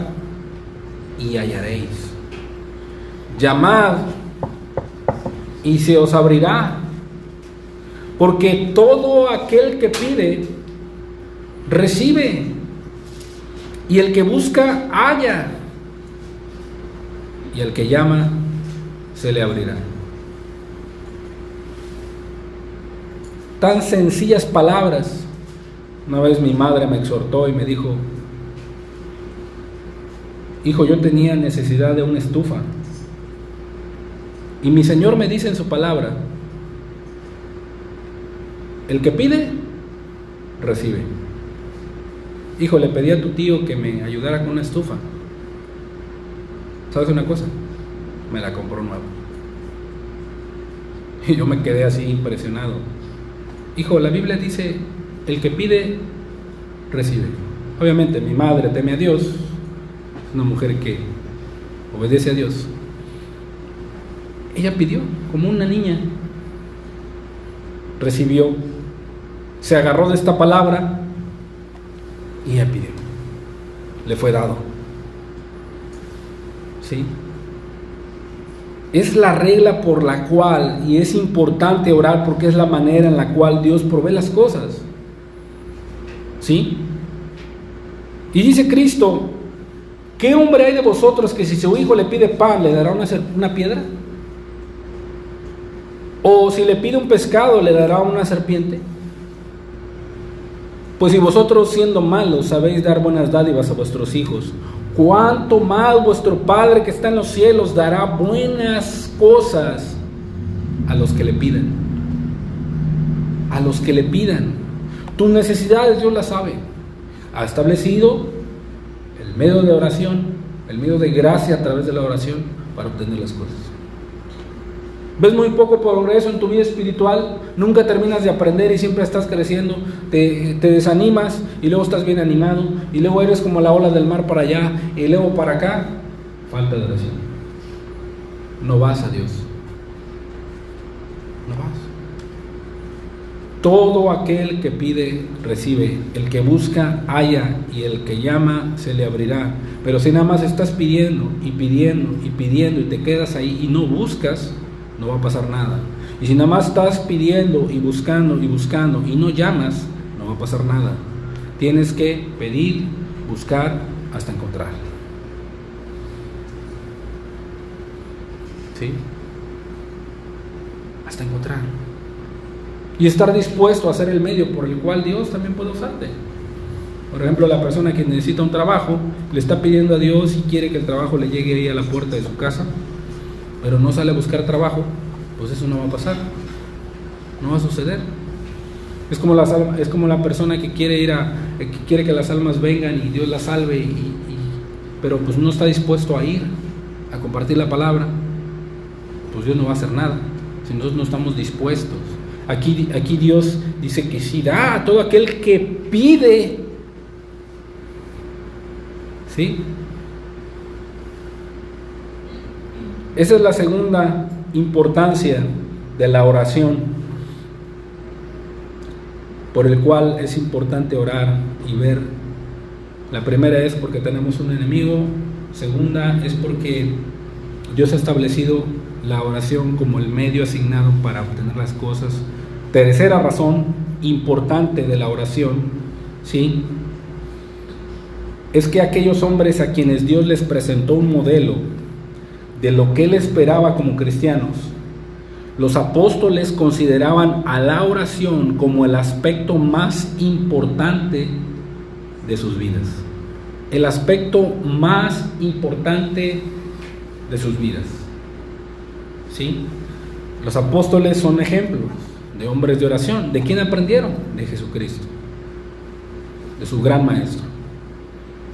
y hallaréis, llamad y se os abrirá, porque todo aquel que pide recibe, y el que busca halla, y el que llama se le abrirá. Tan sencillas palabras. Una vez mi madre me exhortó y me dijo: hijo, yo tenía necesidad de una estufa, y mi Señor me dice en su palabra: el que pide, recibe. Hijo, le pedí a tu tío que me ayudara con una estufa. ¿Sabes una cosa? Me la compró nueva. Y yo me quedé así impresionado. Hijo, la Biblia dice: el que pide, recibe. Obviamente mi madre teme a Dios, es una mujer que obedece a Dios. Ella pidió como una niña, recibió, se agarró de esta palabra y ella pidió, le fue dado. ¿Sí? Es la regla por la cual, y es importante orar porque es la manera en la cual Dios provee las cosas. ¿Sí? Y dice Cristo: ¿qué hombre hay de vosotros que si su hijo le pide pan, le dará una piedra? ¿O si le pide un pescado, le dará una serpiente? Pues si vosotros, siendo malos, sabéis dar buenas dádivas a vuestros hijos, cuánto más vuestro Padre que está en los cielos dará buenas cosas a los que le pidan. A los que le pidan. Tus necesidades Dios las sabe. Ha establecido el medio de oración, el medio de gracia a través de la oración para obtener las cosas. ¿Ves muy poco progreso en tu vida espiritual? Nunca terminas de aprender y siempre estás creciendo. Te desanimas y luego estás bien animado, y luego eres como la ola del mar para allá y luego para acá. Falta de oración. No vas a Dios. No vas. Todo aquel que pide, recibe. El que busca, halla, y el que llama, se le abrirá. Pero si nada más estás pidiendo y pidiendo y pidiendo y te quedas ahí y no buscas, no va a pasar nada. Y si nada más estás pidiendo y buscando y no llamas, no va a pasar nada. Tienes que pedir, buscar hasta encontrar. ¿Sí? Hasta encontrar. Y estar dispuesto a hacer el medio por el cual Dios también puede usarte. Por ejemplo, la persona que necesita un trabajo, le está pidiendo a Dios y quiere que el trabajo le llegue ahí a la puerta de su casa, pero no sale a buscar trabajo, pues eso no va a pasar, no va a suceder. Es como la persona que quiere quiere que las almas vengan y Dios las salve, pero pues no está dispuesto a ir a compartir la palabra, pues Dios no va a hacer nada si nosotros no estamos dispuestos. Aquí Dios dice que sí da a todo aquel que pide. ¿Sí? Esa es la segunda importancia de la oración, por el cual es importante orar y ver. La primera es porque tenemos un enemigo. Segunda es porque Dios ha establecido la oración como el medio asignado para obtener las cosas. Tercera razón importante de la oración, ¿sí?, es que aquellos hombres a quienes Dios les presentó un modelo de lo que Él esperaba como cristianos, los apóstoles consideraban a la oración como el aspecto más importante de sus vidas. El aspecto más importante de sus vidas. ¿Sí? Los apóstoles son ejemplos. de hombres de oración. ¿De quién aprendieron? De Jesucristo, de su gran maestro.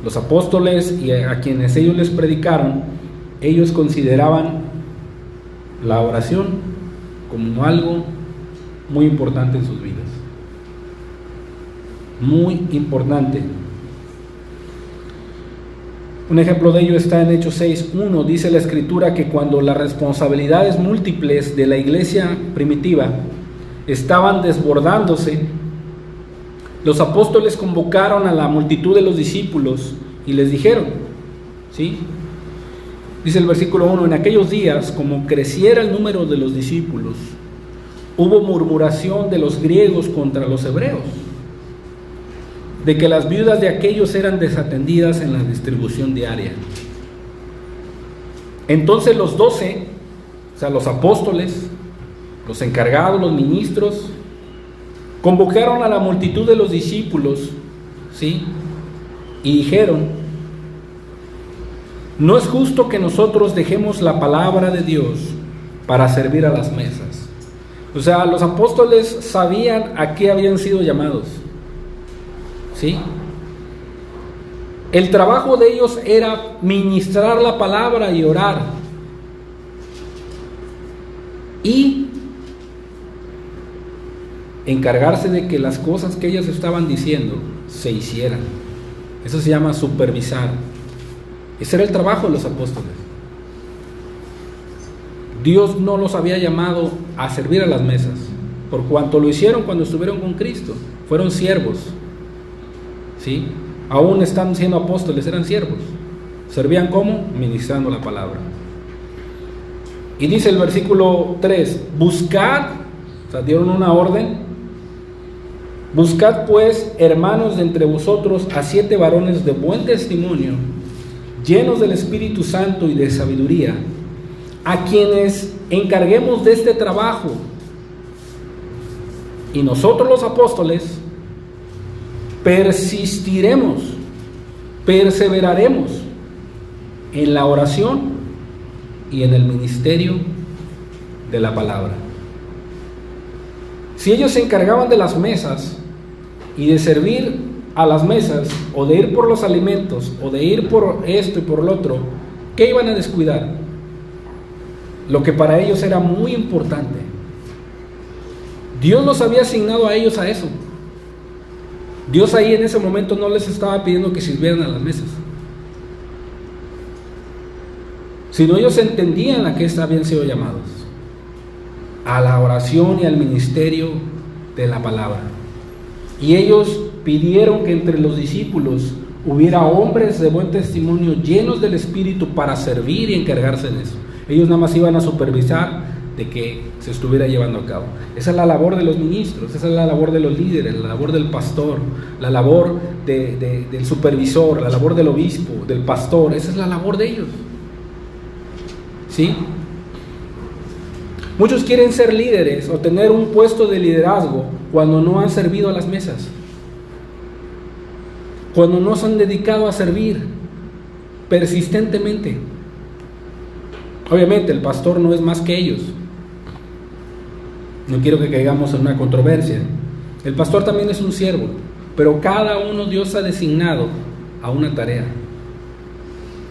Los apóstoles y a quienes ellos les predicaron, ellos consideraban la oración como algo muy importante en sus vidas. Muy importante. Un ejemplo de ello está en Hechos 6:1. Dice la Escritura que cuando las responsabilidades múltiples de la iglesia primitiva estaban desbordándose, los apóstoles convocaron a la multitud de los discípulos y les dijeron, ¿sí? Dice el versículo 1: en aquellos días, como creciera el número de los discípulos, hubo murmuración de los griegos contra los hebreos, de que las viudas de aquellos eran desatendidas en la distribución diaria. Entonces los 12, o sea, los apóstoles, los encargados, los ministros, convocaron a la multitud de los discípulos, ¿sí? Y dijeron: no es justo que nosotros dejemos la palabra de Dios para servir a las mesas. O sea, los apóstoles sabían a qué habían sido llamados, ¿sí? El trabajo de ellos era ministrar la palabra y orar, y encargarse de que las cosas que ellos estaban diciendo se hicieran. Eso se llama supervisar. Ese era el trabajo de los apóstoles. Dios no los había llamado a servir a las mesas, por cuanto lo hicieron cuando estuvieron con Cristo. Fueron siervos, ¿sí? Aún están siendo apóstoles, eran siervos. ¿Servían cómo? Ministrando la palabra. Y dice el versículo 3: buscad, o sea, dieron una orden: buscad pues, hermanos, de entre vosotros a 7 varones de buen testimonio, llenos del Espíritu Santo y de sabiduría, a quienes encarguemos de este trabajo. Y nosotros los apóstoles persistiremos, perseveraremos en la oración y en el ministerio de la palabra. Si ellos se encargaban de las mesas y de servir a las mesas, o de ir por los alimentos, o de ir por esto y por lo otro, ¿qué iban a descuidar? Lo que para ellos era muy importante. Dios los había asignado a ellos a eso. Dios ahí en ese momento no les estaba pidiendo que sirvieran a las mesas, sino ellos entendían a qué habían sido llamados: a la oración y al ministerio de la palabra. Y ellos pidieron que entre los discípulos hubiera hombres de buen testimonio, llenos del Espíritu, para servir y encargarse de eso. Ellos nada más iban a supervisar de que se estuviera llevando a cabo. Esa es la labor de los ministros, esa es la labor de los líderes, la labor del pastor, la labor del supervisor, la labor del obispo, del pastor. Esa es la labor de ellos, ¿sí? Muchos quieren ser líderes o tener un puesto de liderazgo cuando no han servido a las mesas, cuando no se han dedicado a servir persistentemente. Obviamente el pastor no es más que ellos. No quiero que caigamos en una controversia. El pastor también es un siervo, pero cada uno Dios ha designado a una tarea.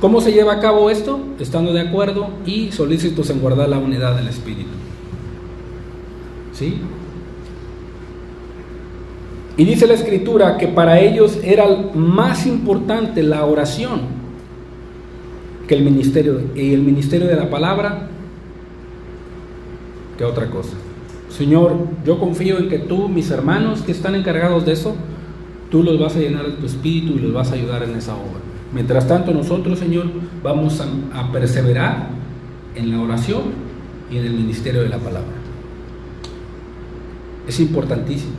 ¿Cómo se lleva a cabo esto? Estando de acuerdo y solícitos en guardar la unidad del Espíritu, ¿sí? Y dice la Escritura que para ellos era más importante la oración que el ministerio, y el ministerio de la palabra, que otra cosa. Señor, yo confío en que tú, mis hermanos que están encargados de eso, tú los vas a llenar de tu Espíritu y los vas a ayudar en esa obra. Mientras tanto, nosotros, Señor, vamos a perseverar en la oración y en el ministerio de la palabra. Es importantísimo.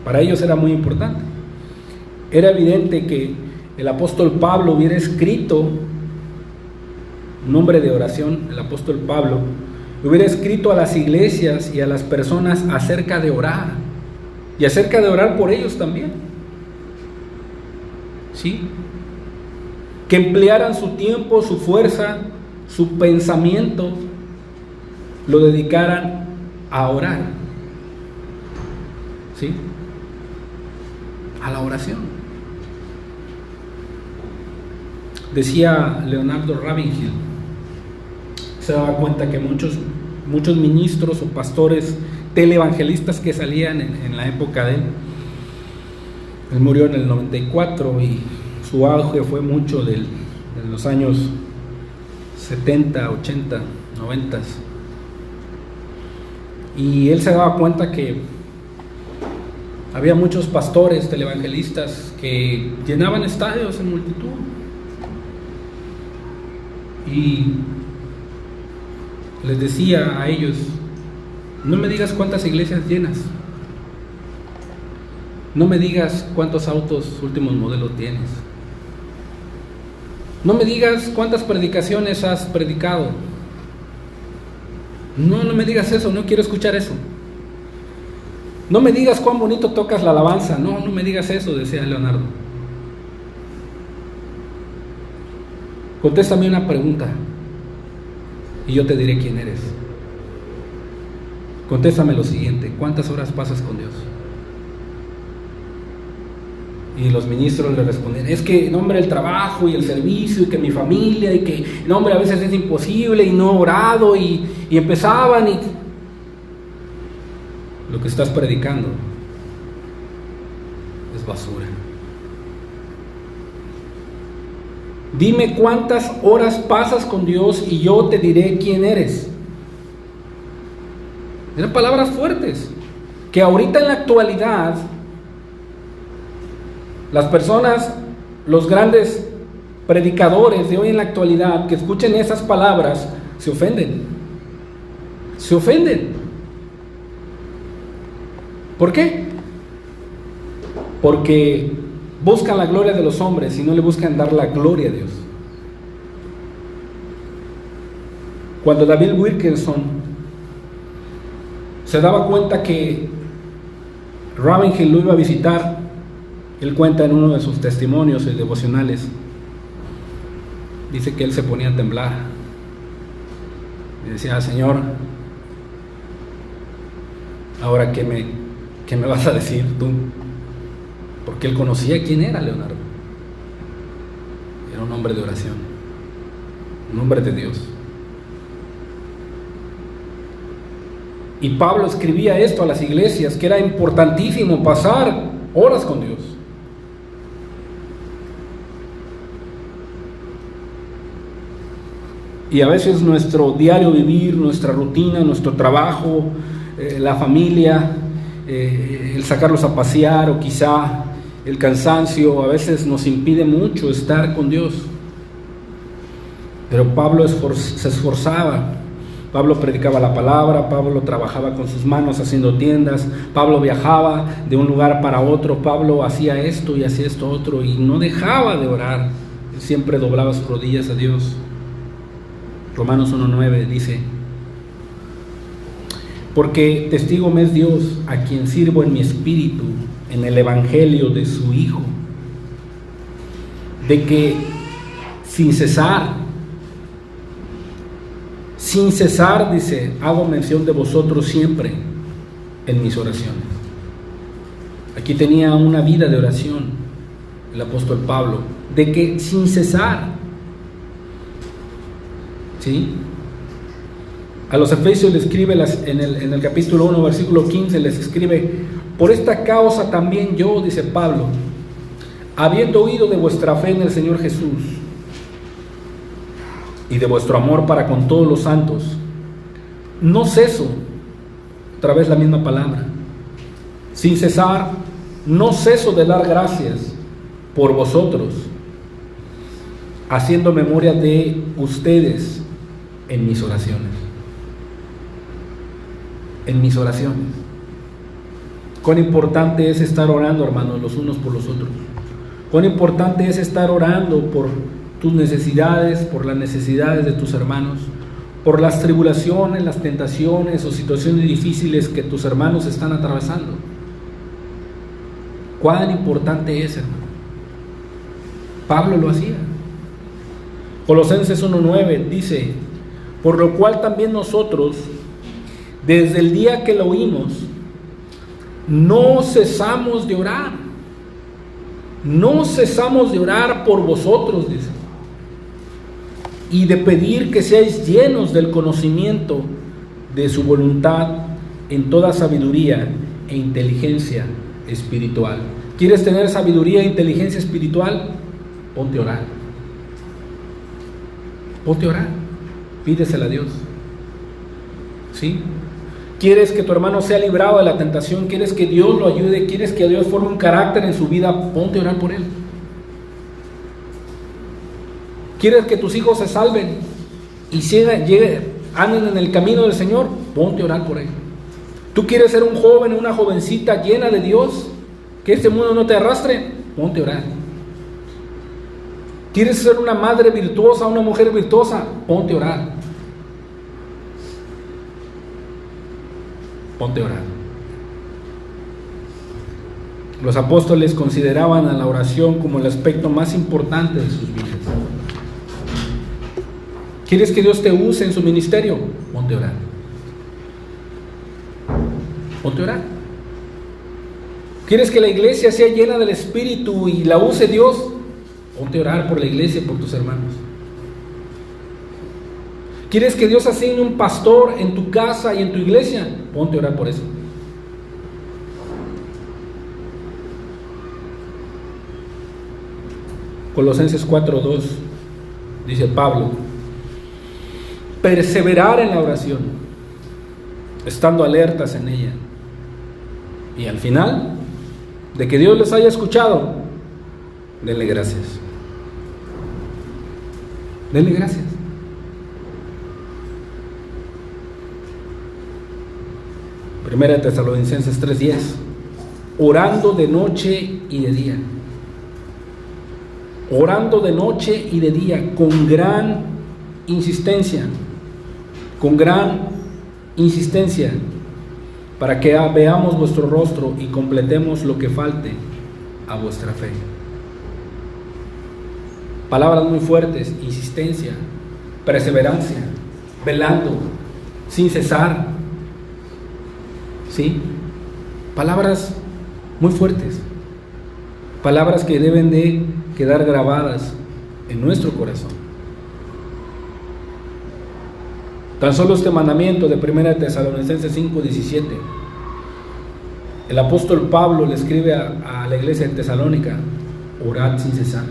Para ellos era muy importante. Era evidente que el apóstol Pablo hubiera escrito, un hombre de oración, el apóstol Pablo, hubiera escrito a las iglesias y a las personas acerca de orar, y acerca de orar por ellos también, ¿sí? Que emplearan su tiempo, su fuerza, su pensamiento, lo dedicaran a orar. ¿sí?, a la oración. Decía Leonardo Ravenhill, se daba cuenta que muchos ministros o pastores televangelistas que salían en la época de él murió en el 94 y su auge fue mucho en los años 70, 80, 90. Y él se daba cuenta que había muchos pastores televangelistas que llenaban estadios en multitud. Y les decía a ellos: no me digas cuántas iglesias llenas, no me digas cuántos autos últimos modelos tienes, no me digas cuántas predicaciones has predicado, no me digas eso, no quiero escuchar eso. No me digas cuán bonito tocas la alabanza, no me digas eso, decía Leonardo. Contéstame una pregunta y yo te diré quién eres. Contéstame lo siguiente: ¿cuántas horas pasas con Dios? Y los ministros le respondían: es que, no, hombre, el trabajo y el servicio y que mi familia y que, no, hombre, a veces es imposible y no he orado y empezaban y... Lo que estás predicando es basura. Dime cuántas horas pasas con Dios y yo te diré quién eres. Eran palabras fuertes, que ahorita en la actualidad las personas, los grandes predicadores de hoy en la actualidad que escuchen esas palabras se ofenden. Se ofenden. ¿Por qué? Porque buscan la gloria de los hombres y no le buscan dar la gloria a Dios. Cuando David Wilkerson se daba cuenta que Ravenhill lo iba a visitar, él cuenta en uno de sus testimonios devocionales, dice que él se ponía a temblar y decía: Señor, ¿ahora qué me vas a decir tú? Porque él conocía quién era Leonardo. Era un hombre de oración, un hombre de Dios. Y Pablo escribía esto a las iglesias, que era importantísimo pasar horas con Dios. Y a veces nuestro diario vivir, nuestra rutina, nuestro trabajo, la familia, el sacarlos a pasear o quizá el cansancio a veces nos impide mucho estar con Dios. Pero Pablo se esforzaba. Pablo predicaba la palabra, Pablo trabajaba con sus manos haciendo tiendas, Pablo viajaba de un lugar para otro, Pablo hacía esto y hacía esto otro y no dejaba de orar. Él siempre doblaba sus rodillas a Dios. Romanos 1:9 dice: porque testigo me es Dios, a quien sirvo en mi espíritu, en el evangelio de su Hijo, de que sin cesar, dice, hago mención de vosotros siempre en mis oraciones. Aquí tenía una vida de oración el apóstol Pablo, de que sin cesar, ¿sí? A los Efesios les escribe en el capítulo 1, versículo 15, les escribe: por esta causa también yo, dice Pablo, habiendo oído de vuestra fe en el Señor Jesús y de vuestro amor para con todos los santos, no ceso, otra vez la misma palabra, sin cesar, no ceso de dar gracias por vosotros, haciendo memoria de ustedes en mis oraciones. En mis oraciones. Cuán importante es estar orando, hermanos, los unos por los otros. Cuán importante es estar orando por tus necesidades, por las necesidades de tus hermanos, por las tribulaciones, las tentaciones o situaciones difíciles que tus hermanos están atravesando. Cuán importante es, hermano. Pablo lo hacía. Colosenses 1:9 dice: por lo cual también nosotros, desde el día que lo oímos, no cesamos de orar. No cesamos de orar por vosotros, dice, y de pedir que seáis llenos del conocimiento de su voluntad en toda sabiduría e inteligencia espiritual. ¿Quieres tener sabiduría e inteligencia espiritual? Ponte a orar. Ponte a orar. Pídesela a Dios. ¿Sí? ¿Quieres que tu hermano sea librado de la tentación? ¿Quieres que Dios lo ayude? ¿Quieres que Dios forme un carácter en su vida? Ponte a orar por él. ¿Quieres que tus hijos se salven y anden en el camino del Señor? Ponte a orar por él. ¿Tú quieres ser un joven o una jovencita llena de Dios? ¿Que este mundo no te arrastre? Ponte a orar. ¿Quieres ser una madre virtuosa, una mujer virtuosa? Ponte a orar. Ponte a orar. Los apóstoles consideraban a la oración como el aspecto más importante de sus vidas. ¿Quieres que Dios te use en su ministerio? Ponte a orar. Ponte a orar. ¿Quieres que la iglesia sea llena del Espíritu y la use Dios? Ponte a orar por la iglesia y por tus hermanos. ¿Quieres que Dios asigne un pastor en tu casa y en tu iglesia? Ponte a orar por eso. Colosenses 4:2 dice Pablo: perseverar en la oración, estando alertas en ella. Y al final, de que Dios les haya escuchado, denle gracias. Denle gracias. Primera de Tesalonicenses 3:10, orando de noche y de día. Orando de noche y de día, con gran insistencia, para que veamos vuestro rostro y completemos lo que falte a vuestra fe. Palabras muy fuertes: insistencia, perseverancia, velando, sin cesar. ¿Sí? Palabras muy fuertes, palabras que deben de quedar grabadas en nuestro corazón. Tan solo este mandamiento de 1 Tesalonicenses 5:17, el apóstol Pablo le escribe a la iglesia de Tesalónica: orad sin cesar.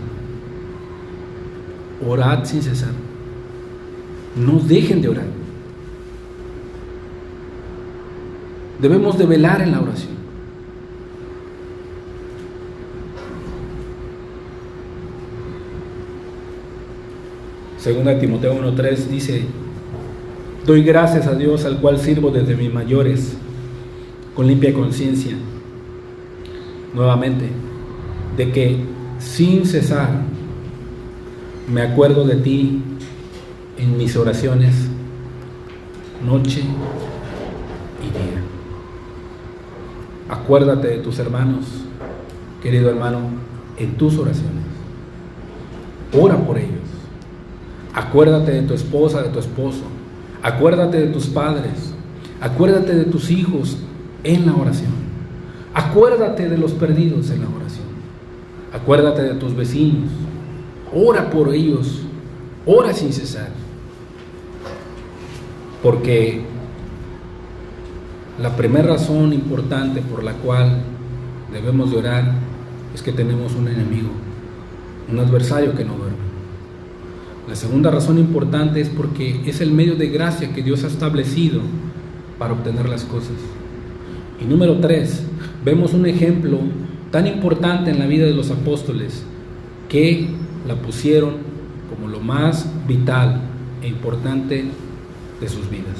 Orad sin cesar. No dejen de orar. Debemos de velar en la oración. Segunda de Timoteo 1:3 dice: doy gracias a Dios, al cual sirvo desde mis mayores, con limpia conciencia, nuevamente, de que sin cesar me acuerdo de ti en mis oraciones, noche y día. Acuérdate de tus hermanos, querido hermano, en tus oraciones. Ora por ellos. Acuérdate de tu esposa, de tu esposo. Acuérdate de tus padres. Acuérdate de tus hijos en la oración. Acuérdate de los perdidos en la oración. Acuérdate de tus vecinos. Ora por ellos. Ora sin cesar. Porque la primera razón importante por la cual debemos de orar es que tenemos un enemigo, un adversario que no duerme. La segunda razón importante es porque es el medio de gracia que Dios ha establecido para obtener las cosas. Y número 3, vemos un ejemplo tan importante en la vida de los apóstoles que la pusieron como lo más vital e importante de sus vidas.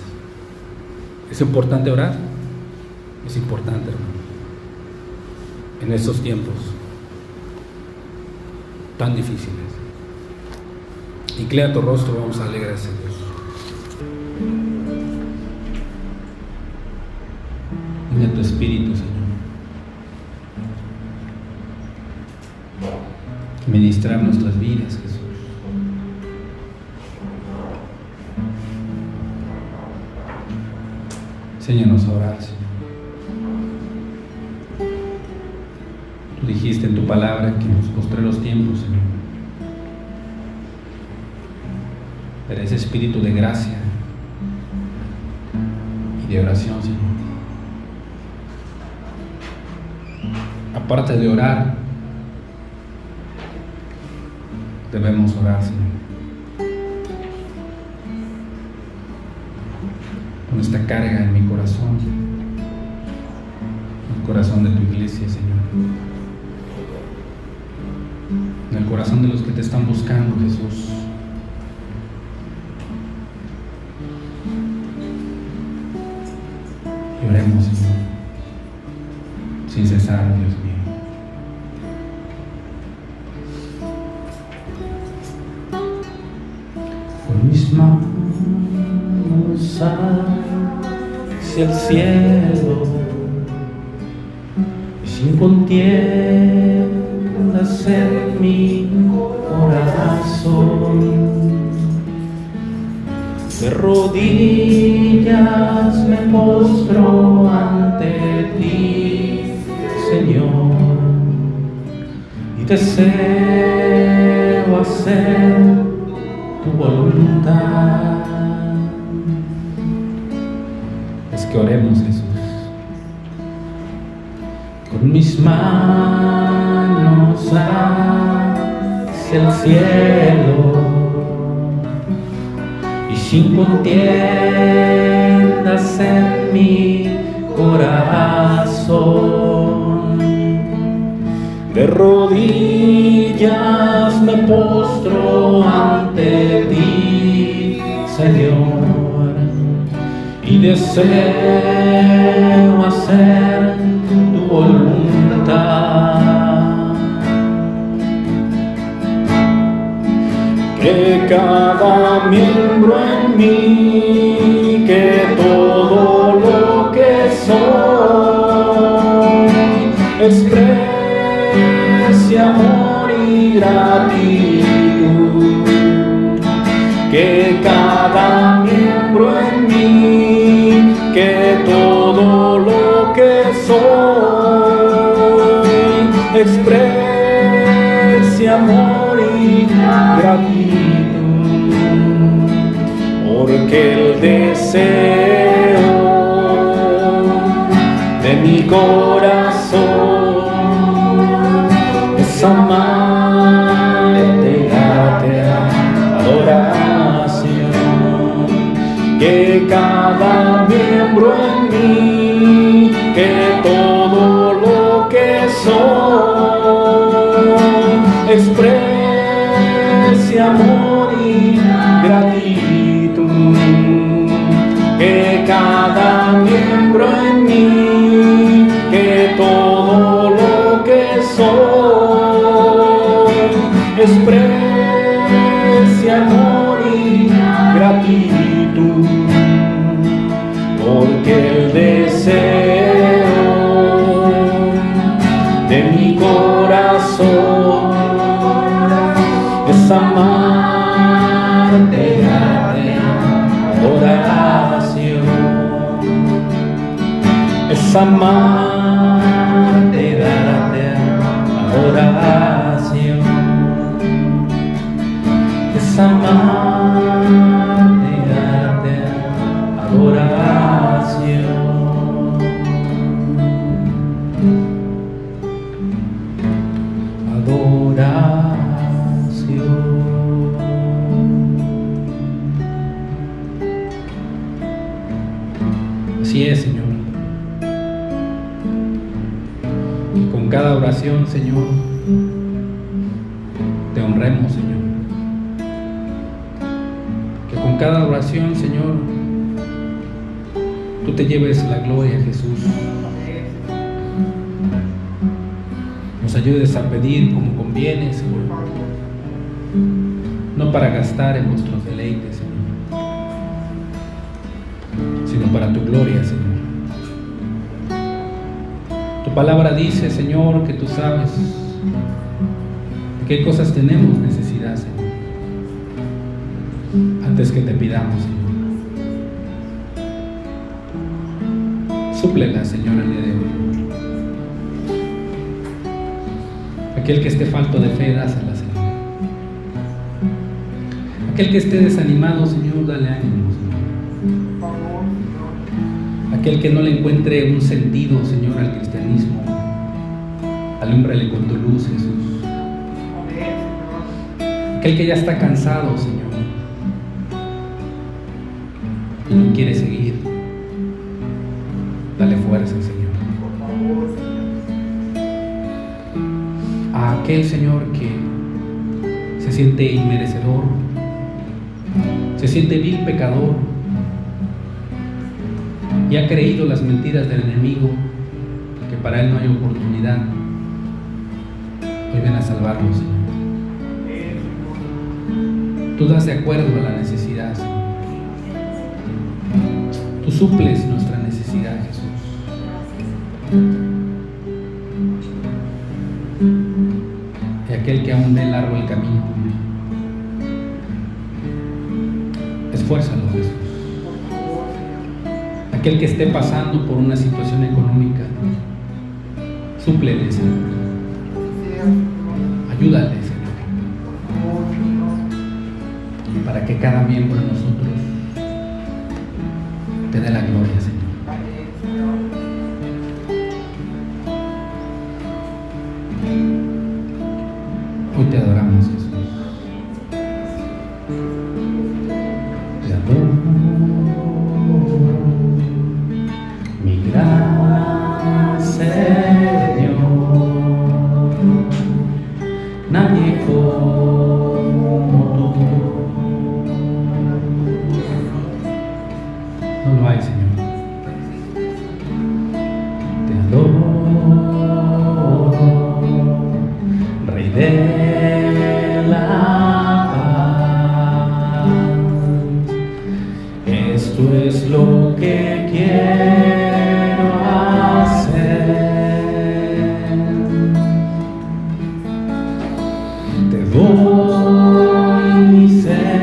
¿Es importante orar? Es importante, hermano, en estos tiempos tan difíciles. Inclina tu rostro, vamos a darle gracias a Dios. Dile a tu espíritu, Señor, ministrar nuestras vidas, Jesús. Enséñanos a orar, Señor. Dijiste en tu palabra que en los postreros tiempos, Señor, pero ese espíritu de gracia y de oración, Señor. Aparte de orar, debemos orar, Señor, con esta carga en mi corazón, en el corazón de tu iglesia, Señor, en el corazón de los que te están buscando, Jesús. Y oremos, Señor, sin cesar, Dios mío. Con mis manos hacia el cielo y sin contiendas en mi corazón, de rodillas me postro ante ti, Señor, y deseo hacer tu voluntad. Es que oremos, Jesús. Con mis manos hacia el cielo y sin contiendas en mi corazón, de rodillas me postro ante ti, Señor, y deseo hacer tu voluntad. Que cada miembro en mí, que todo lo que soy, exprese amor y gratitud. Que cada miembro en mí, que todo lo que soy, exprese amor y gratitud, porque el deseo de mi corazón es amarte, darte adoración. Que cada miembro en mí, que todo lo que soy, exprese amor y gratitud. Que cada miembro en mí, que todo lo que soy, exprese amor y gratitud, porque el deseo de mi corazón es amarte, darte adoración, es amarte, darte adoración, es amarte, darte adoración. Adoración. Así es, Señor. Y con cada oración, Señor, te honremos, Señor. Que con cada oración, Señor, tú te lleves la gloria, Jesús. Nos ayudes a pedir como conviene, Señor, no para gastar en nuestros deleites, Señor, sino para tu gloria, Señor. Tu palabra dice, Señor, que tú sabes de qué cosas tenemos necesidad, Señor, antes que te pidamos, Señor. Súplela, Señor, el día de hoy. Aquel que esté falto de fe, dásela, Señor. Aquel que esté desanimado, Señor, dale ánimo, Señor. Aquel que no le encuentre un sentido, Señor, al cristianismo, alúmbrale con tu luz, Jesús. Aquel que ya está cansado, Señor, y no quiere seguir, dale fuerza, Señor. A aquel, Señor, que se siente inmerecedor, se siente vil pecador y ha creído las mentiras del enemigo, que para él no hay oportunidad, hoy ven a salvarlo, Señor. Tú das de acuerdo a la necesidad, Señor. Tú suples nuestra necesidad, Jesús. Y aquel que aún ve largo el camino, esfuérzalo, Jesús. Aquel que esté pasando por una situación económica, súplele, Señor. Ayúdale, Señor, para que cada miembro de nosotros te dé la gloria, Señor. Hoy te adoramos, Jesús. Te adoro, mi gran Señor. Nadie como tú. No lo hay, Señor. Te adoro, Rey de la paz. Esto es lo que quiero hacer. Te doy mi ser.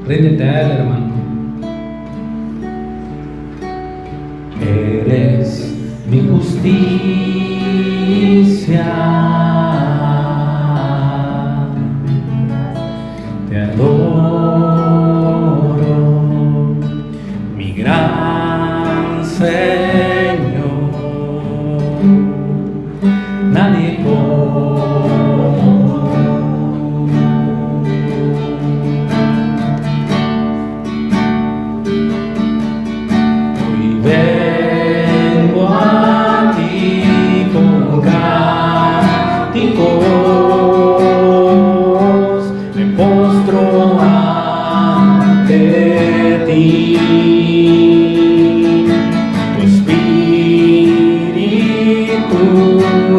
Ríndete a él, hermano. Eres mi justicia. Te adoro, mi gran Señor. Nadie como hoy vengo a ti con cánticos, me postro ante ti. Tu espíritu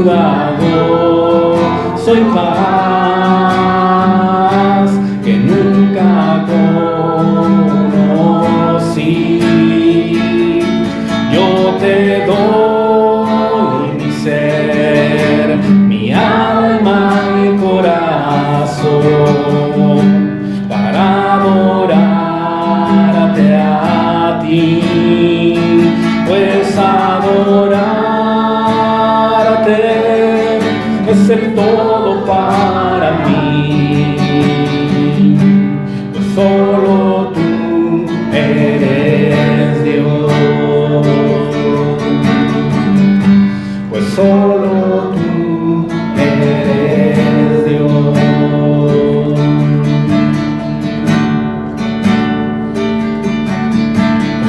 da gozo y paz que nunca conocí. Yo te doy mi ser, mi alma y corazón para adorarte a ti, pues adorarte es el todo para mí, pues solo tú eres Dios, pues solo tú eres Dios.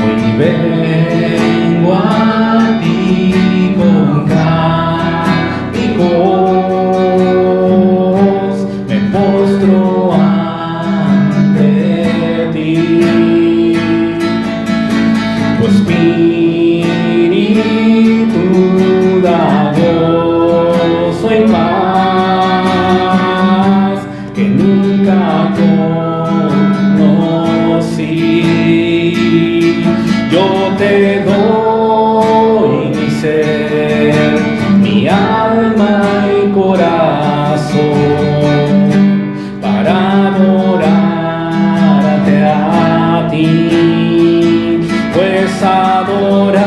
Hoy vengo a ti con cánticos, me postro ante ti. Tu espíritu da gozo y paz que nunca conocí. Yo te doy mi ser, mi alma y corazón para adorarte a ti, pues adorarte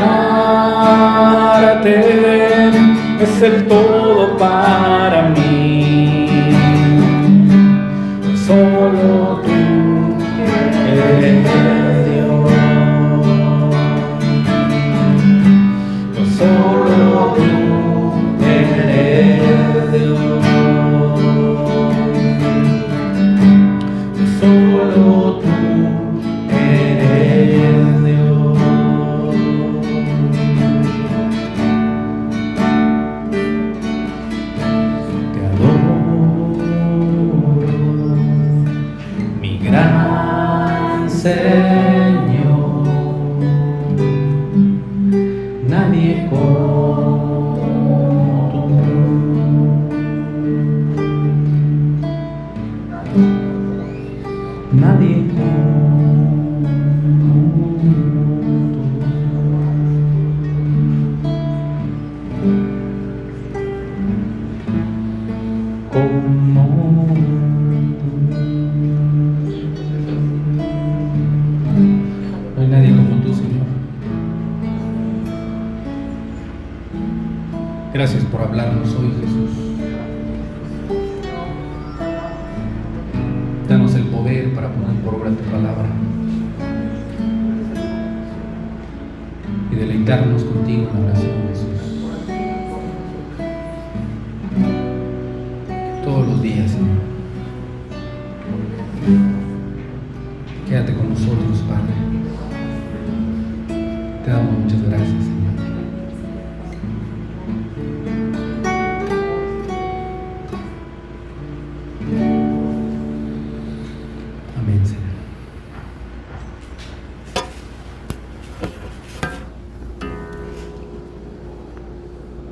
nadie como tú. Nadie no hay nadie como tú, Señor. Gracias por hablarnos hoy, Jesús. Danos el poder para poner por obra tu palabra y deleitarnos contigo en la oración, Jesús. Todos los días, Señor. Quédate con nosotros, Padre. Te damos muchas gracias, Señor.